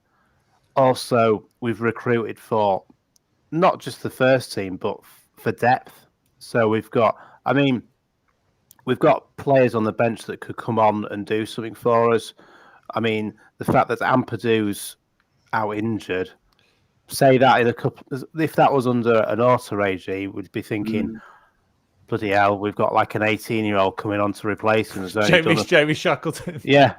Also, we've recruited for not just the first team, but for depth. So we've got players on the bench that could come on and do something for us. I mean, the fact that Ampadu's out injured, say that in a couple, if that was under an auto regime, we'd be thinking, bloody hell, we've got like an 18-year-old coming on to replace him. Jamie Shackleton. Yeah.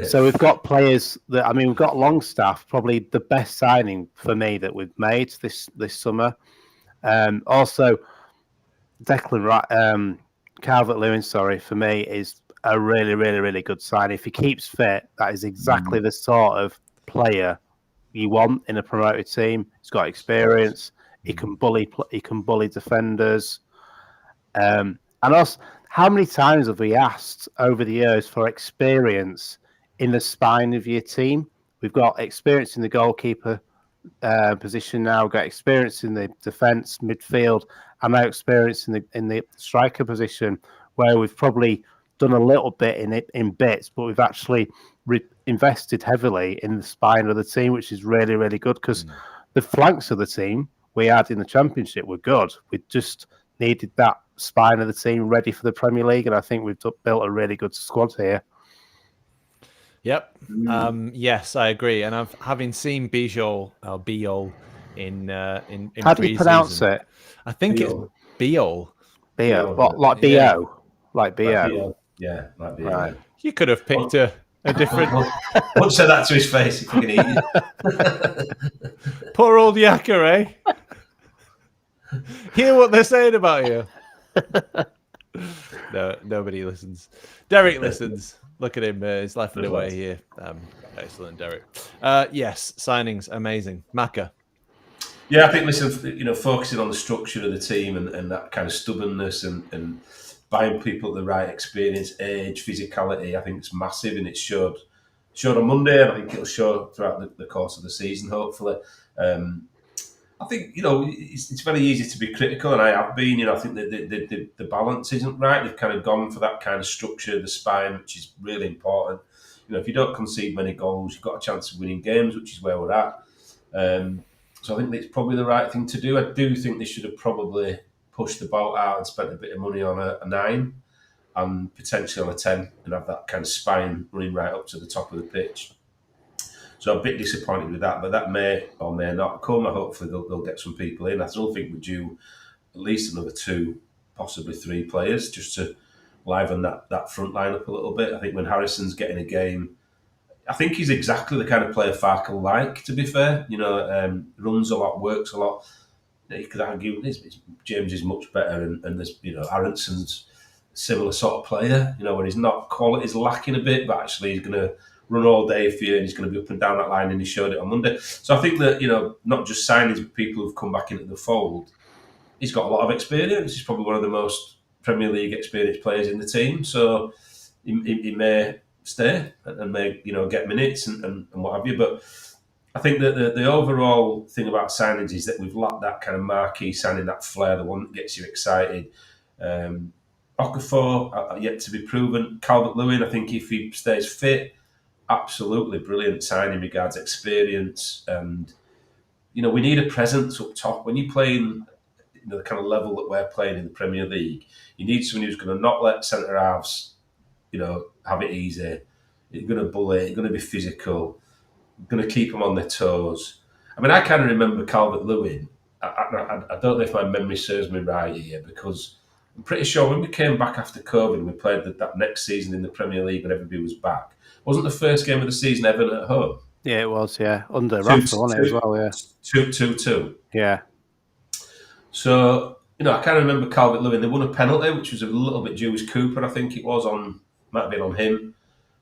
So we've got players we've got Longstaff, probably the best signing for me that we've made this summer. Also, Calvert-Lewin, for me, is a really, really, really good sign. If he keeps fit, that is exactly the sort of player you want in a promoted team. He's got experience. He can bully defenders. And also, how many times have we asked over the years for experience in the spine of your team? We've got experience in the goalkeeper position now, we've got experience in the defence, midfield, and now experience in the striker position, where we've probably done a little bit in bits, but we've actually invested heavily in the spine of the team, which is really, really good, because the flanks of the team we had in the Championship were good. We just needed that spine of the team ready for the Premier League, and I think we've built a really good squad here. Yep. Yes, I agree. And having seen Bijol in how do you pronounce it? I think it's Bijol. Bio, like BO, like BO. Yeah, like BO. Right. You could have picked a different. Won't say that to his face if you can eat it. Poor old Yacker, eh? Hear what they're saying about you. No, nobody listens. Derek listens. Look at him. He's laughing away here. Excellent, Derek. Yes, signings, amazing. Macca. Yeah, I think, listen, focusing on the structure of the team and that kind of stubbornness and buying people at the right experience, age, physicality, I think it's massive, and it showed on Monday, and I think it'll show throughout the course of the season, hopefully. I think, it's very easy to be critical, and I have been. I think the balance isn't right. They've kind of gone for that kind of structure of the spine, which is really important. If you don't concede many goals, you've got a chance of winning games, which is where we're at. So I think it's probably the right thing to do. I do think they should have probably pushed the boat out and spent a bit of money on a 9 and potentially on a 10 and have that kind of spine running right up to the top of the pitch. So I'm a bit disappointed with that, but that may or may not come. Hopefully they'll get some people in. I still think we're due at least another 2, possibly 3 players just to liven that front line up a little bit. I think when Harrison's getting a game, I think he's exactly the kind of player Farkle like, to be fair. Runs a lot, works a lot. You could argue James is much better, and there's Aronson's similar sort of player. When he's not, quality's lacking a bit, but actually he's going to run all day for you, and he's going to be up and down that line, and he showed it on Monday. So I think that not just signings, but people who've come back into the fold. He's got a lot of experience. He's probably one of the most Premier League experienced players in the team. So he may stay and may get minutes and what have you. But I think that the overall thing about signings is that we've lacked that kind of marquee signing, that flair, the one that gets you excited. Okafor, yet to be proven. Calvert-Lewin, I think if he stays fit, absolutely brilliant signing regards experience. And, we need a presence up top. When you're playing the kind of level that we're playing in the Premier League, you need someone who's going to not let centre-halves have it easy. You're going to bully, you're going to be physical, you're going to keep them on their toes. I mean, I kind of remember Calvert-Lewin. I don't know if my memory serves me right here, because I'm pretty sure when we came back after COVID and we played that next season in the Premier League and everybody was back, wasn't the first game of the season Everton at home? Yeah, it was, yeah. Under Rafa, wasn't it, as well, yeah. 2-2. Yeah. So, I kind of remember Calvert-Lewin. They won a penalty, which was a little bit Jules Cooper, I think it was, might have been on him,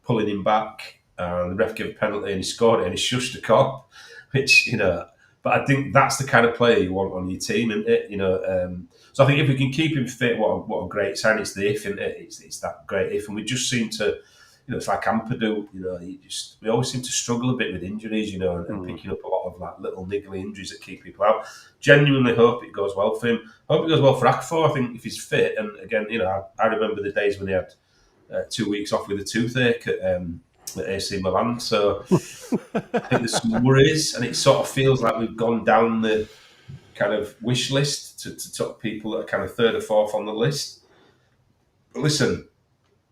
pulling him back. The ref gave a penalty and he scored it and he shushed the cop, which, but I think that's the kind of player you want on your team, isn't it? So I think if we can keep him fit, what a great sign. It's the if, isn't it? It's that great if. And we just seem to, it's like Ampadu, we always seem to struggle a bit with injuries, and picking up a lot of like little niggly injuries that keep people out. Genuinely hope it goes well for him. Hope it goes well for Okafor. I think if he's fit, and again, I remember the days when he had 2 weeks off with a toothache at AC Milan. So I think there's some worries, and it sort of feels like we've gone down the kind of wish list to top people that are kind of 3rd or 4th on the list. But listen,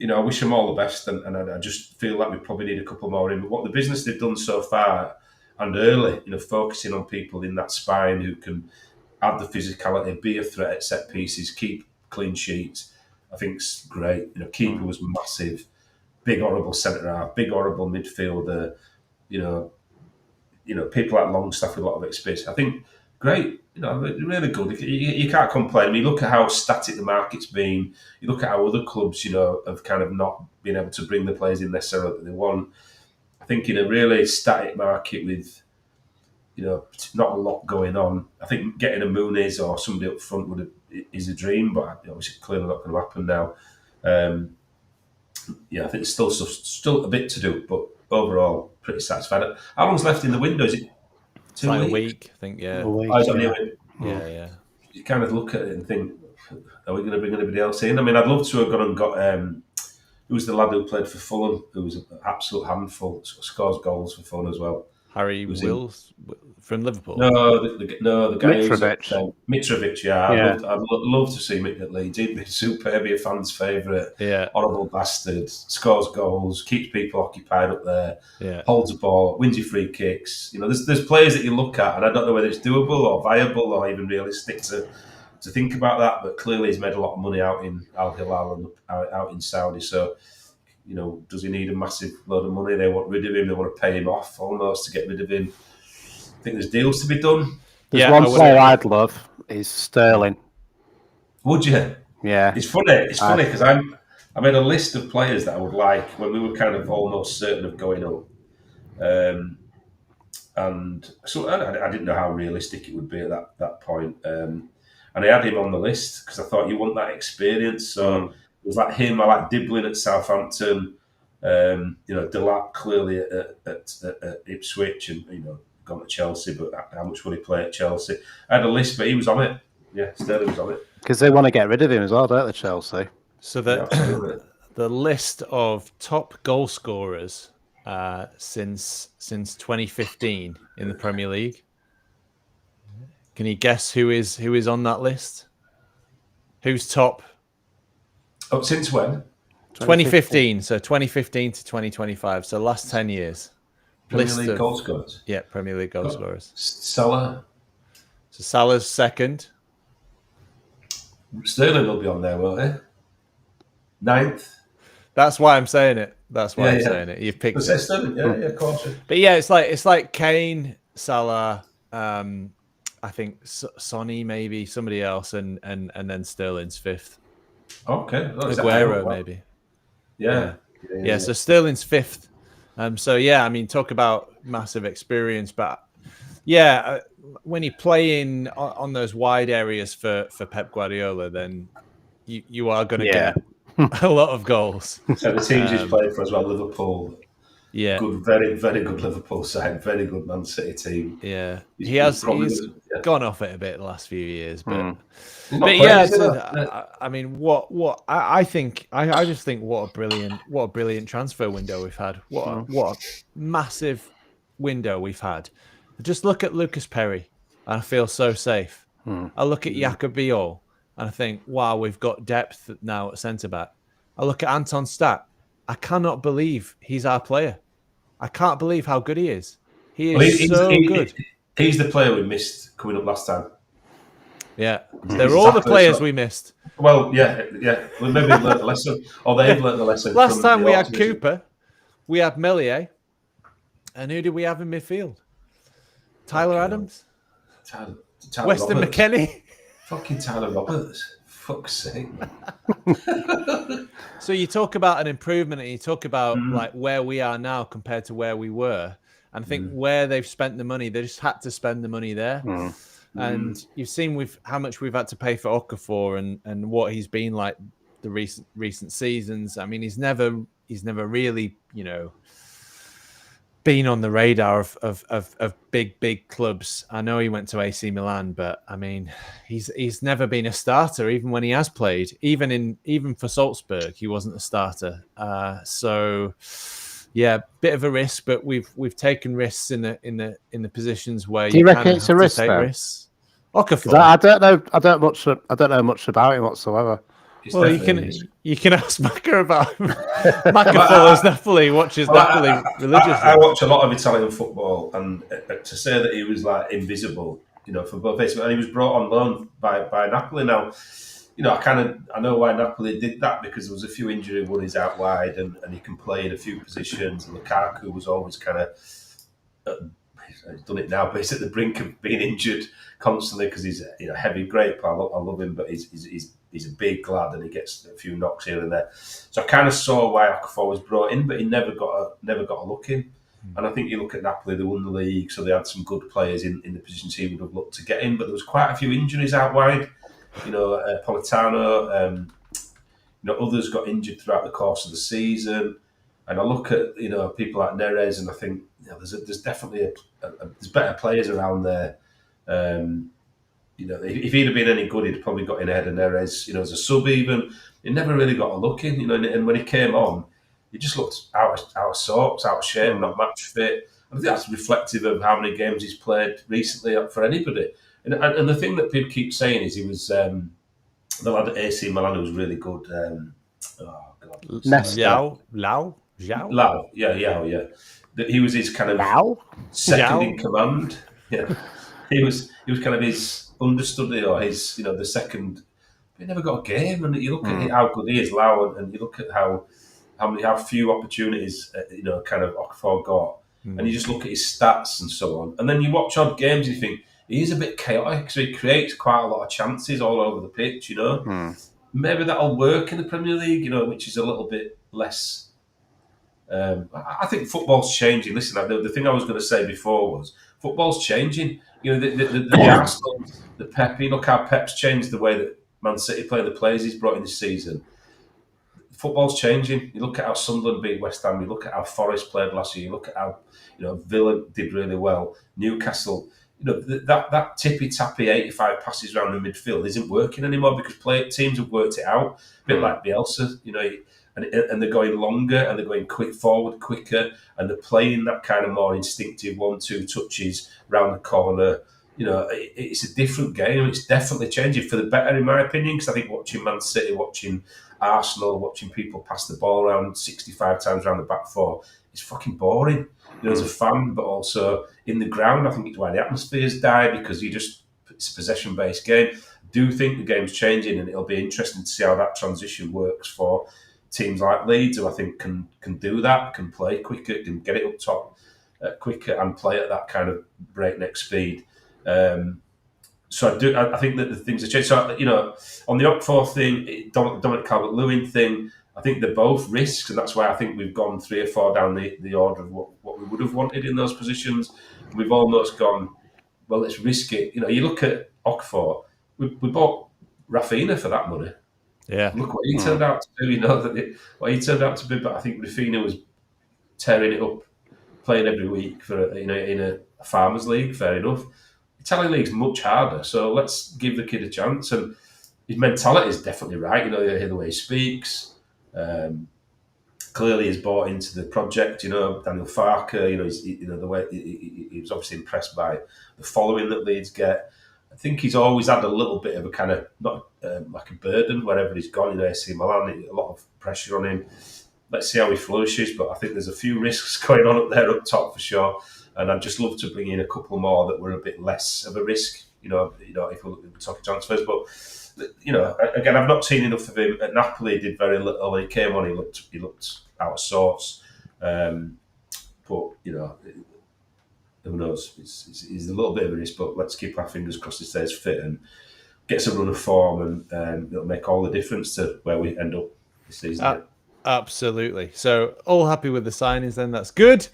I wish them all the best, and I just feel like we probably need a couple more in. But what the business they've done so far and early, focusing on people in that spine who can add the physicality, be a threat at set pieces, keep clean sheets, I think it's great. Keeper was massive, big horrible centre half, big horrible midfielder. People like Longstaff with a lot of experience. I think great. Really good. You can't complain. I mean, you look at how static the market's been. You look at how other clubs, have kind of not been able to bring the players in necessarily that they want. I think in a really static market with, not a lot going on, I think getting a Muniz or somebody up front is a dream, but obviously clearly not going to happen now. Yeah, I think there's still a bit to do, but overall pretty satisfied. How long's left in the window? Is it 2 like weeks? a week, I think. Yeah, A week, Oh, it's only yeah. a week. yeah. You kind of look at it and think, are we going to bring anybody else in? I mean, I'd love to have gone and got who's the lad who played for Fulham, who was an absolute handful, scores goals for Fulham as well. Harry Wills from Liverpool. No, the guy Mitrovic. Mitrovic, yeah. I'd love to see Mick at Leeds. He'd be superb, be a fan's favourite. Yeah. Horrible bastard. Scores goals, keeps people occupied up there. Yeah. Holds the ball, wins your free kicks. You know, there's players that you look at, and I don't know whether it's doable or viable or even realistic to think about that. But clearly, he's made a lot of money out in Al Hilal and out in Saudi. So, you know, does he need a massive load of money? They want rid of him. They want to pay him off almost to get rid of him. I think there's deals to be done. There's one player I'd love is Sterling. Would you? Yeah. It's funny because I made a list of players that I would like when we were kind of almost certain of going up. And so I didn't know how realistic it would be at that point. And I had him on the list because I thought you want that experience. So it was like him. I like Diblin at Southampton. Delap clearly at Ipswich, and gone to Chelsea. But how much would he play at Chelsea? I had a list, but he was on it. Yeah, Sterling was on it. Because they want to get rid of him as well, don't they, Chelsea? So the list of top goal scorers since 2015 in the Premier League. Can you guess who is on that list? Who's top? Oh, since when? 2015. So 2015 to 2025. So last 10 years. Premier League goal scorers. Yeah, Premier League goal scorers. Salah. So Salah's second. Sterling will be on there, won't he? 9th. That's why I'm saying it. That's why I'm saying it. You've picked it. Sterling. Yeah, of course. But yeah, it's like Kane, Salah, I think Sonny, maybe somebody else, and then Sterling's fifth. Okay. Aguero, maybe. Yeah. So Sterling's fifth. So yeah, I mean, talk about massive experience, but yeah, when you're playing on those wide areas for Pep Guardiola, then you are going to get a lot of goals. So the teams he's played for as well, Liverpool. Yeah, good, very, very good Liverpool side, very good Man City team. Yeah, he's gone off it a bit the last few years, but I mean, I think I just think what a brilliant transfer window we've had. What a massive window we've had. Just look at Lucas Perry, and I feel so safe. I look at Jakob Biol, and I think, wow, we've got depth now at centre back. I look at Anton Stack. I cannot believe he's our player. I can't believe how good he is. He is good. He's the player we missed coming up last time. Yeah, they're all the players we missed. Well, yeah. We maybe learned the lesson, or they've learned the lesson. Last time we had Cooper, we had Meslier, and who did we have in midfield? Tyler Adams, Tyler Weston Roberts. McKennie. Fucking Tyler Roberts. Fuck's sake. So you talk about an improvement, and you talk about like where we are now compared to where we were, and I think where they've spent the money, they just had to spend the money there. And you've seen how much we've had to pay for Okafor and what he's been like the recent seasons. I mean, he's never really, been on the radar of big clubs. I know he went to AC Milan, but I mean, he's never been a starter, even when he has played. Even for Salzburg, he wasn't a starter. So yeah, bit of a risk, but we've taken risks in the positions where do you reckon it's a risk? Risks. Okafor. I don't know much about him whatsoever. Well, you can ask Macca about him. Macca follows Napoli, watches Napoli religiously. I watch a lot of Italian football, and to say that he was like invisible, for both faces, and he was brought on loan by Napoli. Now, I know why Napoli did that, because there was a few injury worries out wide, and he can play in a few positions. And Lukaku was always kind of he's done it now, but he's at the brink of being injured constantly because he's heavy, great. I love him, but he's a big lad and he gets a few knocks here and there. So I kind of saw why Okafor was brought in, but he never got a look in. And I think you look at Napoli, they won the league, so they had some good players in the positions he would have looked to get in, but there was quite a few injuries out wide. Politano, others got injured throughout the course of the season. And I look at people like Neres, and I think there's definitely there's better players around there. If he'd have been any good, he'd probably got in ahead of Neres. As a sub, even he never really got a look in. And when he came on, he just looked out of sorts, out of shape, not match fit. I think that's reflective of how many games he's played recently for anybody. And the thing that people keep saying is he was the lad at AC Milan who was really good. Lau. Yeah. That he was his kind of second in command. Yeah, he was kind of his understudy or his the second. He never got a game, and you look at how good he is, Lau, and you look at how few opportunities kind of Okafor got, and you just look at his stats and so on, and then you watch odd games and you think he is a bit chaotic, so he creates quite a lot of chances all over the pitch. Maybe that'll work in the Premier League, which is a little bit less. I think football's changing. Listen, the thing I was going to say before was football's changing. The Arsenal, the Pep. Look how Pep's changed the way that Man City play, the players he's brought in this season. Football's changing. You look at how Sunderland beat West Ham. You look at how Forest played last year. You look at how Villa did really well. Newcastle. That tippy tappy 85 passes around the midfield isn't working anymore because teams have worked it out. A bit like Bielsa. And they're going longer and they're going forward quicker and they're playing that kind of more instinctive 1-2 touches round the corner. It's a different game. It's definitely changing for the better, in my opinion, because I think watching Man City, watching Arsenal, watching people pass the ball around 65 times around the back four, it's fucking boring. As a fan, but also in the ground, I think it's why the atmospheres die because it's a possession-based game. I do think the game's changing and it'll be interesting to see how that transition works for teams like Leeds, who I think can do that, can play quicker, can get it up top quicker and play at that kind of breakneck speed. So I think that the things have changed. So, on the Okafor thing, Dominic Calvert-Lewin thing, I think they're both risks, and that's why I think we've gone 3 or 4 down the order of what we would have wanted in those positions. We've almost gone, well, let's risk it. You look at Okafor, we bought Rafinha for that money. Yeah. Look what he turned out to do. What he turned out to be. But I think Rafinha was tearing it up, playing every week for in a farmers league. Fair enough. Italian league's much harder, so let's give the kid a chance. And his mentality is definitely right. You hear the way he speaks. Clearly, he's bought into the project. Daniel Farker. The way he was obviously impressed by the following that Leeds get. I think he's always had a little bit of a kind of not like a burden wherever he's gone. AC Milan, a lot of pressure on him. Let's see how he flourishes. But I think there's a few risks going on up there up top for sure. And I'd just love to bring in a couple more that were a bit less of a risk. If we're talking transfers, but again, I've not seen enough of him. At Napoli, he did very little. When he came on, he looked out of sorts. But who knows? He's a little bit of a risk, but let's keep our fingers crossed he stays fit and gets a run of form, and it'll make all the difference to where we end up this season. Absolutely. So all happy with the signings then. That's good.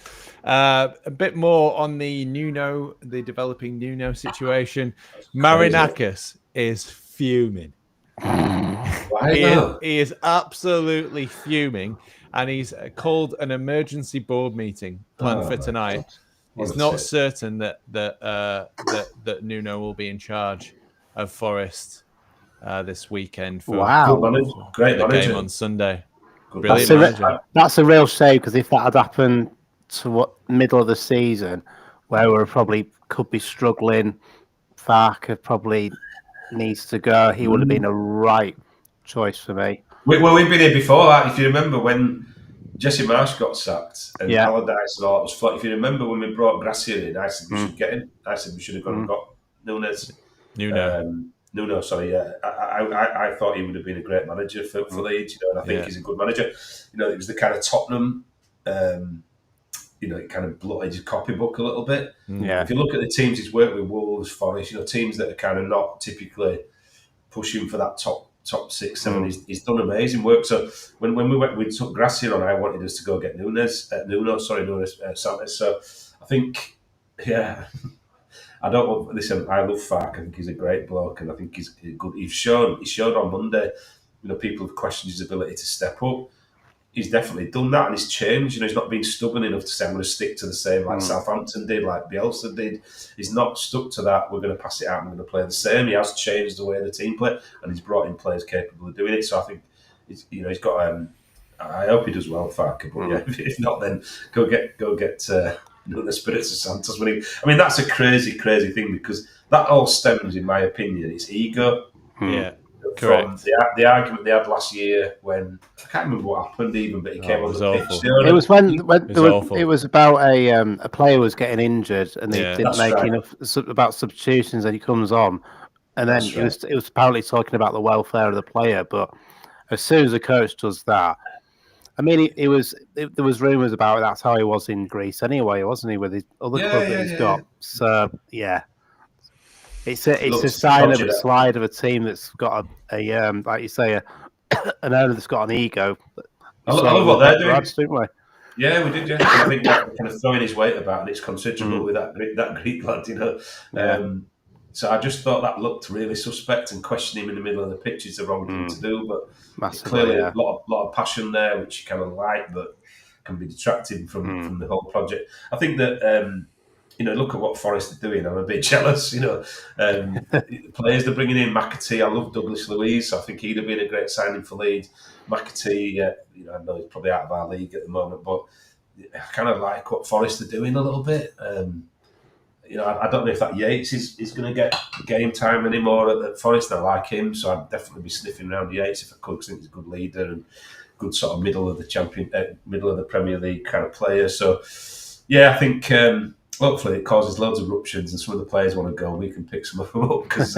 A bit more on the developing Nuno situation. Marinakis is fuming. He is absolutely fuming, and he's called an emergency board meeting planned for tonight. It's not certain that Nuno will be in charge of Forest this weekend for great the manager. game on Sunday. That's a real shame, because if that had happened to middle of the season, where we probably could be struggling, Farker probably needs to go. He would have been a right choice for me. We've been here before that. If you remember when Jesse Marsh got sacked and Allardyce and all that was flat. If you remember when we brought Gracia in, I said we should get him. I said we should have gone and got Nuno, sorry, yeah. I thought he would have been a great manager for Leeds, and I think he's a good manager. It was the kind of Tottenham, it kind of blotted his copybook a little bit. Yeah. If you look at the teams he's worked with, Wolves, Forest, teams that are kind of not typically pushing for that top 6, 7, he's done amazing work. So when we took Gracia on, I wanted us to go get Nuno Santos. So I think, I love Fark. I think he's a great bloke, and I think he's good. He showed on Monday people have questioned his ability to step up. He's definitely done that, and he's changed. He's not been stubborn enough to say, I'm going to stick to the same like Southampton did, like Bielsa did. He's not stuck to that. We're going to pass it out and we're going to play the same. He has changed the way the team play, and he's brought in players capable of doing it. So I think, he's got. I hope he does well, Farker. But yeah, if not, then go get the Spirits of Santos winning. I mean, that's a crazy, crazy thing, because that all stems, in my opinion, it's ego. Yeah. From the argument they had last year, when I can't remember what happened even, but he came on the pitch. It was it was about a player was getting injured and they didn't make enough about substitutions, and he comes on, and then it was apparently talking about the welfare of the player. But as soon as the coach does that, I mean, there was rumours about it. That's how he was in Greece anyway, wasn't he, with his other club that he's got? So yeah. It's a sign of a slide of a team that's got a like you say, an owner that's got an ego. I love what they're doing. Didn't we? Yeah, we did. Yeah, I think that kind of throwing his weight about, and it's considerable with that Greek lad, So I just thought that looked really suspect, and questioning him in the middle of the pitch is the wrong thing to do. But clearly a lot of passion there, which you kind of like, but can be detracting from the whole project. I think that. Look at what Forest are doing. I'm a bit jealous. Players they're bringing in, McAtee. I love Douglas Luiz. So I think he'd have been a great signing for Leeds. McAtee, I know he's probably out of our league at the moment, but I kind of like what Forest are doing a little bit. I don't know if that Yates is going to get game time anymore at Forest. I like him, so I'd definitely be sniffing around Yates if I could, because I think he's a good leader and good sort of middle of the Premier League kind of player. So, yeah, I think. Hopefully it causes loads of eruptions and some of the players want to go. We can pick some of them up, because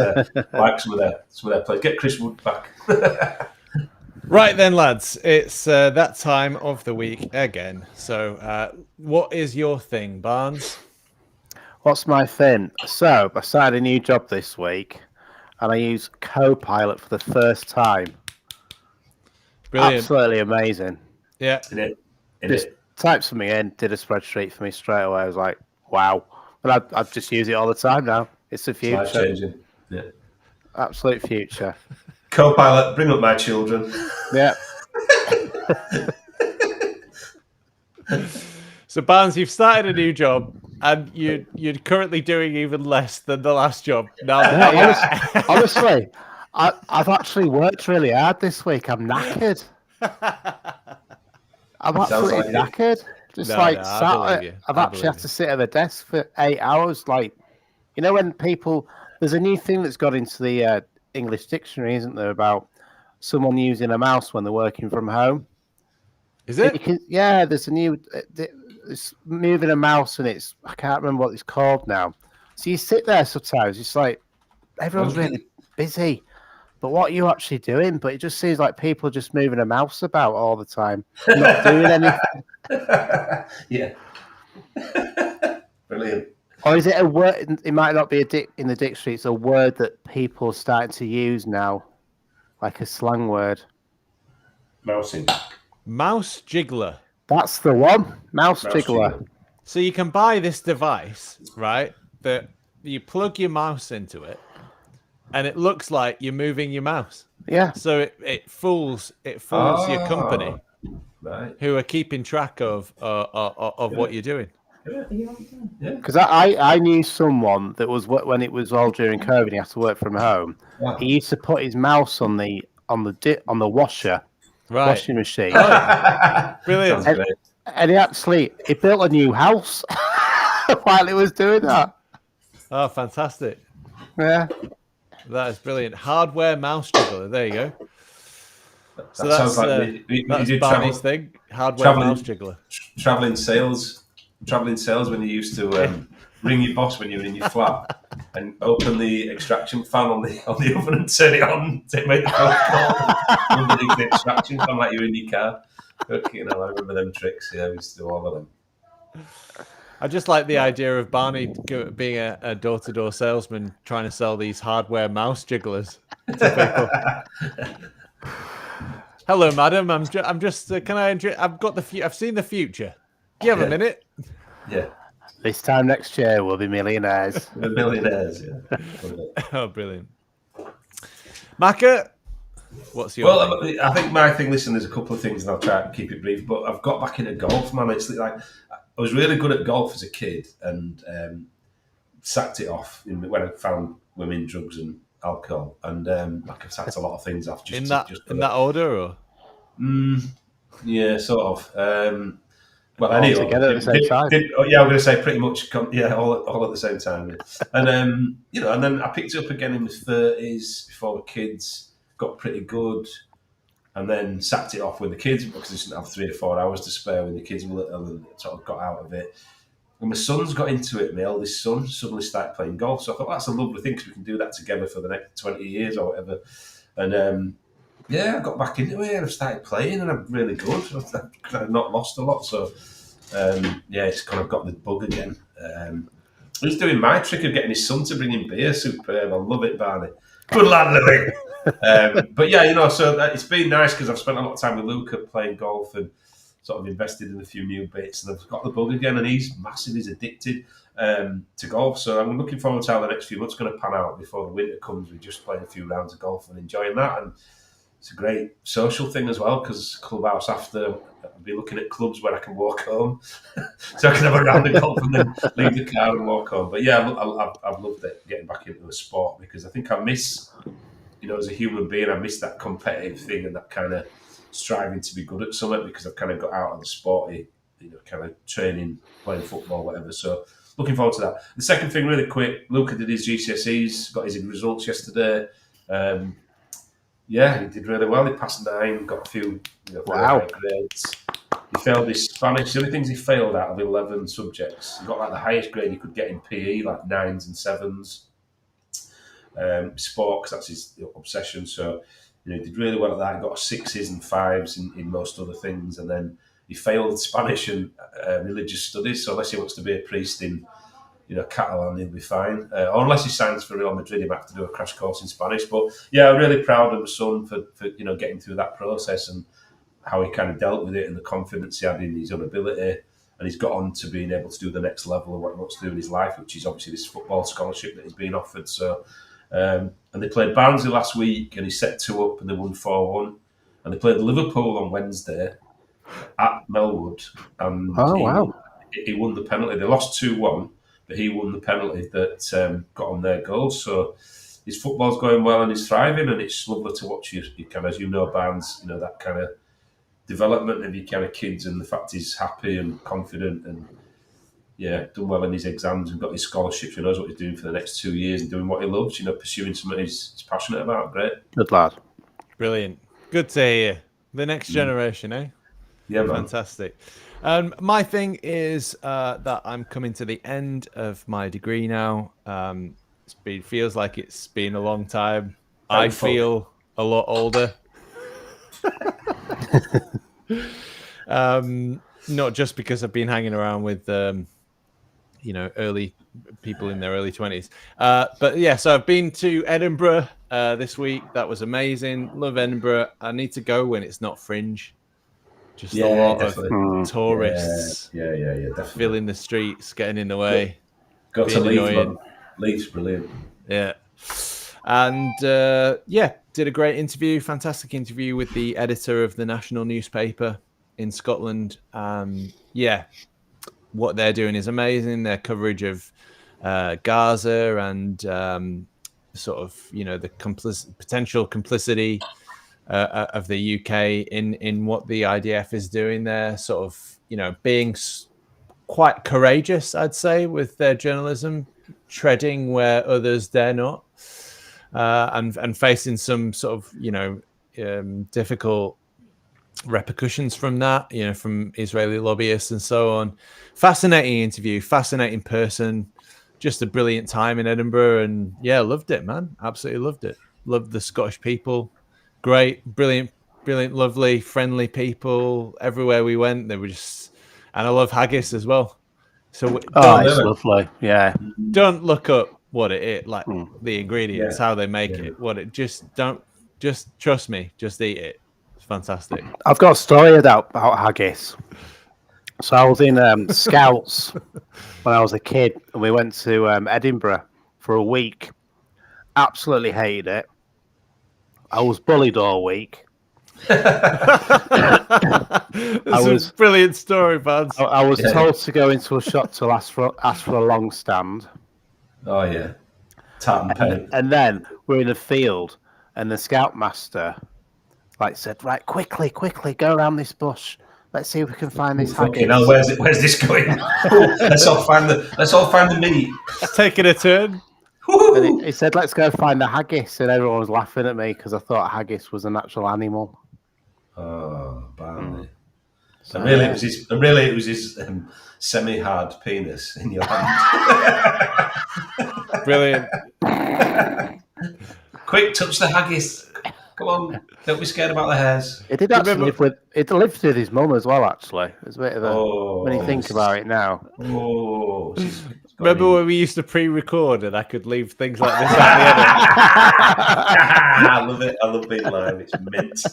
like some of their players. Get Chris Wood back. Right then, lads. It's that time of the week again. So what is your thing, Barnes? What's my thing? So I started a new job this week, and I use Copilot for the first time. Brilliant. Absolutely amazing. Yeah. Just typed something in, did a spreadsheet for me straight away. I was like, wow. But I just use it all the time now. It's the future. It's life-changing. Yeah. Absolute future. Copilot, bring up my children. Yeah. So, Barnes, you've started a new job, and you're currently doing even less than the last job. Honestly, I've actually worked really hard this week. I'm knackered. I'm absolutely knackered. I've actually had to sit at a desk for 8 hours. Like, when there's a new thing that's got into the English dictionary, isn't there, about someone using a mouse when they're working from home? Is it? There's a new. It's moving a mouse, and I can't remember what it's called now. So you sit there sometimes. It's like everyone's really busy. But what are you actually doing? But it just seems like people are just moving a mouse about all the time, not doing anything. Yeah. Brilliant. Or is it a word? It might not be in the dictionary. It's a word that people are starting to use now, like a slang word. Mousing. Mouse jiggler. That's the one. Mouse jiggler. So you can buy this device, right? That you plug your mouse into it, and it looks like you're moving your mouse. Yeah. So it fools your company, right, who are keeping track of what you're doing. Yeah. Because I knew someone that was, when it was all during COVID, he had to work from home. Wow. He used to put his mouse on the washer, washing machine. Oh, brilliant. And he built a new house while he was doing that. Oh, fantastic. Yeah. That is brilliant. Hardware mouse jiggler. There you go. So that's Barney's thing. Hardware mouse jiggler. Traveling sales when you used to ring your boss when you were in your flat and open the extraction fan on the oven and turn it on to make the phone call underneath the extraction fan like you're in your car. I remember them tricks. Yeah, we used to do all of them. I just like the idea of Barney being a door-to-door salesman trying to sell these hardware mouse jigglers to people. Hello, madam. I'm just. I've seen the future. Do you have a minute? Yeah. This time next year, we'll be millionaires. We're millionaires. Yeah. Oh, brilliant. Macca, What's your Well, thing? I think my thing. Listen, there's a couple of things, and I'll try to keep it brief. But I've got back into golf, man. It's like I was really good at golf as a kid, and sacked it off when I found women, drugs, and alcohol. And like I've sacked a lot of things off. In that order, or yeah, sort of. Well, all anyway, together at the same time. yeah, I'm going to say pretty much. All at the same time. Yeah. And and then I picked it up again in my 30s before the kids got pretty good, and then sacked it off with the kids because I didn't have 3 or 4 hours to spare when the kids were little, and sort of got out of it. And my son's got into it. My eldest son suddenly started playing golf, so I thought that's a lovely thing because we can do that together for the next 20 years or whatever. And I got back into it and I started playing, and I'm really good. I've not lost a lot, so it's kind of got the bug again. He's doing my trick of getting his son to bring him beer. Superb. I love it, Barney. Good lad, Louis. But yeah, so it's been nice because I've spent a lot of time with Luca playing golf and sort of invested in a few new bits, and I've got the bug again, and he's massive. He's addicted to golf, so I'm looking forward to how the next few months are going to pan out before the winter comes. We're just playing a few rounds of golf and enjoying that, and it's a great social thing as well because clubhouse after I'll be looking at clubs where I can walk home, so I can have a round of golf and then leave the car and walk home. But yeah, I've loved it getting back into a sport because I think I miss, as a human being, I miss that competitive thing and that kind of striving to be good at something because I've kind of got out of the sporty, kind of training, playing football, whatever. So looking forward to that. The second thing, really quick, Luca did his GCSEs, got his results yesterday. He did really well. He passed 9, got a few high grades. He failed his Spanish. The only things he failed out of 11 subjects, he got like the highest grade he could get in PE, like 9s and 7s. Sport, because that's his obsession. So he did really well at that. He got 6s and 5s in most other things, and then he failed Spanish and religious studies. So unless he wants to be a priest in Catalan, he'll be fine. Or unless he signs for Real Madrid, he might have to do a crash course in Spanish. But yeah, I'm really proud of my son for getting through that process and how he kind of dealt with it and the confidence he had in his own ability. And he's got on to being able to do the next level of what he wants to do in his life, which is obviously this football scholarship that he's being offered. So, and they played Barnsley last week, and he set 2 up, and they won 4-1. And they played Liverpool on Wednesday at Melwood, and he won the penalty. They lost 2-1. But he won the penalty that got on their goals. So his football's going well and he's thriving, and it's lovely to watch you kind of, as Barnes, that kind of development of your kind of kids, and the fact he's happy and confident and done well in his exams and got his scholarships. He knows what he's doing for the next 2 years and doing what he loves. Pursuing something he's passionate about. Great, good lad, brilliant, good to hear. The next generation, eh? Yeah, man. Fantastic. My thing is that I'm coming to the end of my degree now. Feels like it's been a long time. I feel a lot older. Not just because I've been hanging around with, early people in their early 20s. But yeah, so I've been to Edinburgh this week. That was amazing. Love Edinburgh. I need to go when it's not fringe. Just a lot of tourists definitely. filling the streets, getting in the way. Got to Leeds, Leeds, brilliant. Yeah. And did a great interview, fantastic interview with the editor of the national newspaper in Scotland. What they're doing is amazing. Their coverage of Gaza and the potential complicity of the UK in what the IDF is doing there, sort of, being quite courageous, I'd say, with their journalism, treading where others dare not, and facing some sort of, difficult repercussions from that, from Israeli lobbyists and so on. Fascinating interview, fascinating person, just a brilliant time in Edinburgh, and loved it, man. Absolutely loved it. Loved the Scottish people. Great, brilliant, lovely, friendly people. Everywhere we went, they were just, and I love haggis as well. So it's lovely. Yeah. Don't look up what it is, like the ingredients, how they make it. Just trust me, just eat it. It's fantastic. I've got a story about haggis. So I was in Scouts when I was a kid, and we went to Edinburgh for a week. Absolutely hated it. I was bullied all week. That's a brilliant story, Vance. I was told to go into a shop to ask for a long stand. Oh yeah, tartan paint. And then we're in a field, and the scoutmaster said, "Right, quickly, go around this bush. Let's see if we can find this haggis." Hell, where's this going? let's all find the meat. It's taking a turn. And he said, "Let's go find the haggis," and everyone was laughing at me because I thought haggis was an actual animal. Oh, Barney. So, and really, it was his semi-hard penis in your hand. Brilliant. Quick, touch the haggis. Come on, don't be scared about the hairs. It did actually live with his mum as well. Actually, it was a bit of a when you think about it now. Oh, remember when we used to pre-record and I could leave things like this at the end? I love it. I love being live. It's mint.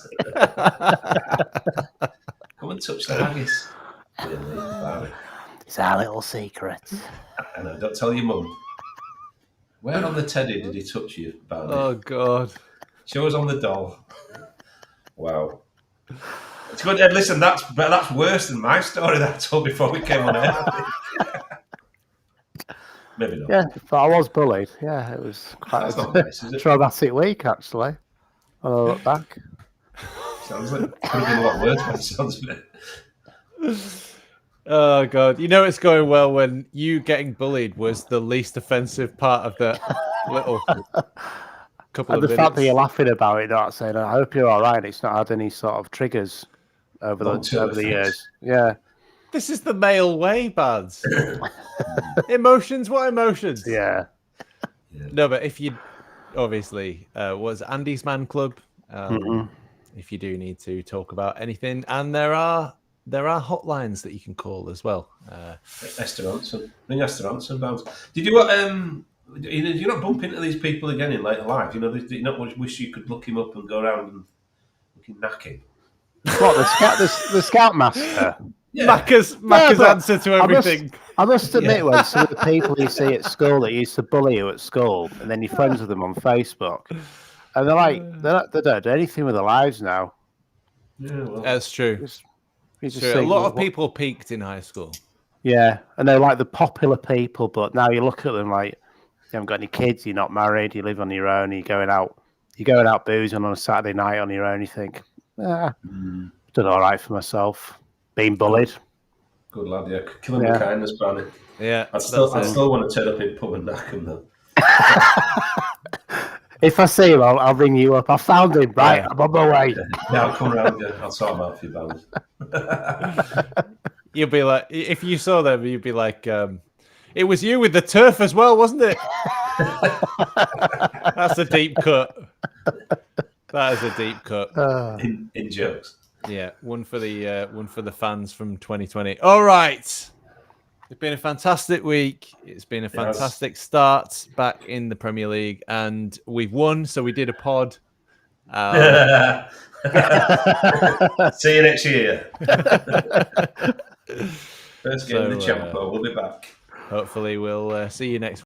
Come and touch the haggis. Really, it's our little secret. I know. Don't tell your mum. Where on the teddy did he touch you, Barney? Oh God. Show us on the doll. Wow. It's good. Ed, listen, that's worse than my story that I told before we came on air. Maybe not. Yeah, but I was bullied. Yeah, it was quite a traumatic week, actually. When I look back. Sounds like it could have been a lot worse by the sounds of it. Oh God! You know it's going well when you getting bullied was the least offensive part of the little couple of minutes. And the fact that you're laughing about it, not saying, "I hope you're all right." It's not had any sort of triggers over the years. Yeah. This is the male way, Bads. Emotions? What emotions? Yeah. No, but if you obviously was Andy's Man Club, if you do need to talk about anything, and there are hotlines that you can call as well. Esther Hanson, ring Esther Hanson, Bounce. Did you you not bump into these people again in later life? You know, do you not wish you could look him up and go around and knack him? What the scoutmaster? Yeah. Macca's answer to everything. I must admit, when some of the people you see at school that used to bully you at school, and then you're friends with them on Facebook, and they're like, they don't do anything with their lives now. Yeah, well, that's true. You just a lot of people peaked in high school. Yeah, and they're like the popular people, but now you look at them like you haven't got any kids, you're not married, you live on your own, you're going out boozing on a Saturday night on your own. You think, done all right for myself. Being bullied. Good lad, yeah. Killing with kindness, Barney. Yeah. I still want to turn up in pub and knack him though. If I see him, I'll ring you up. I found him, right? I'm on my way. Yeah, I'll come round, yeah. I'll sort him out for you, Barney. You'll be like, if you saw them, you'd be like, it was you with the turf as well, wasn't it? That's a deep cut. That is a deep cut. In jokes. Yeah, one for the fans from 2020. All right, it's been a fantastic week. It's been a fantastic start back in the Premier League, and we've won. So we did a pod. See you next year. First game of the Champions. We'll be back. Hopefully, we'll see you next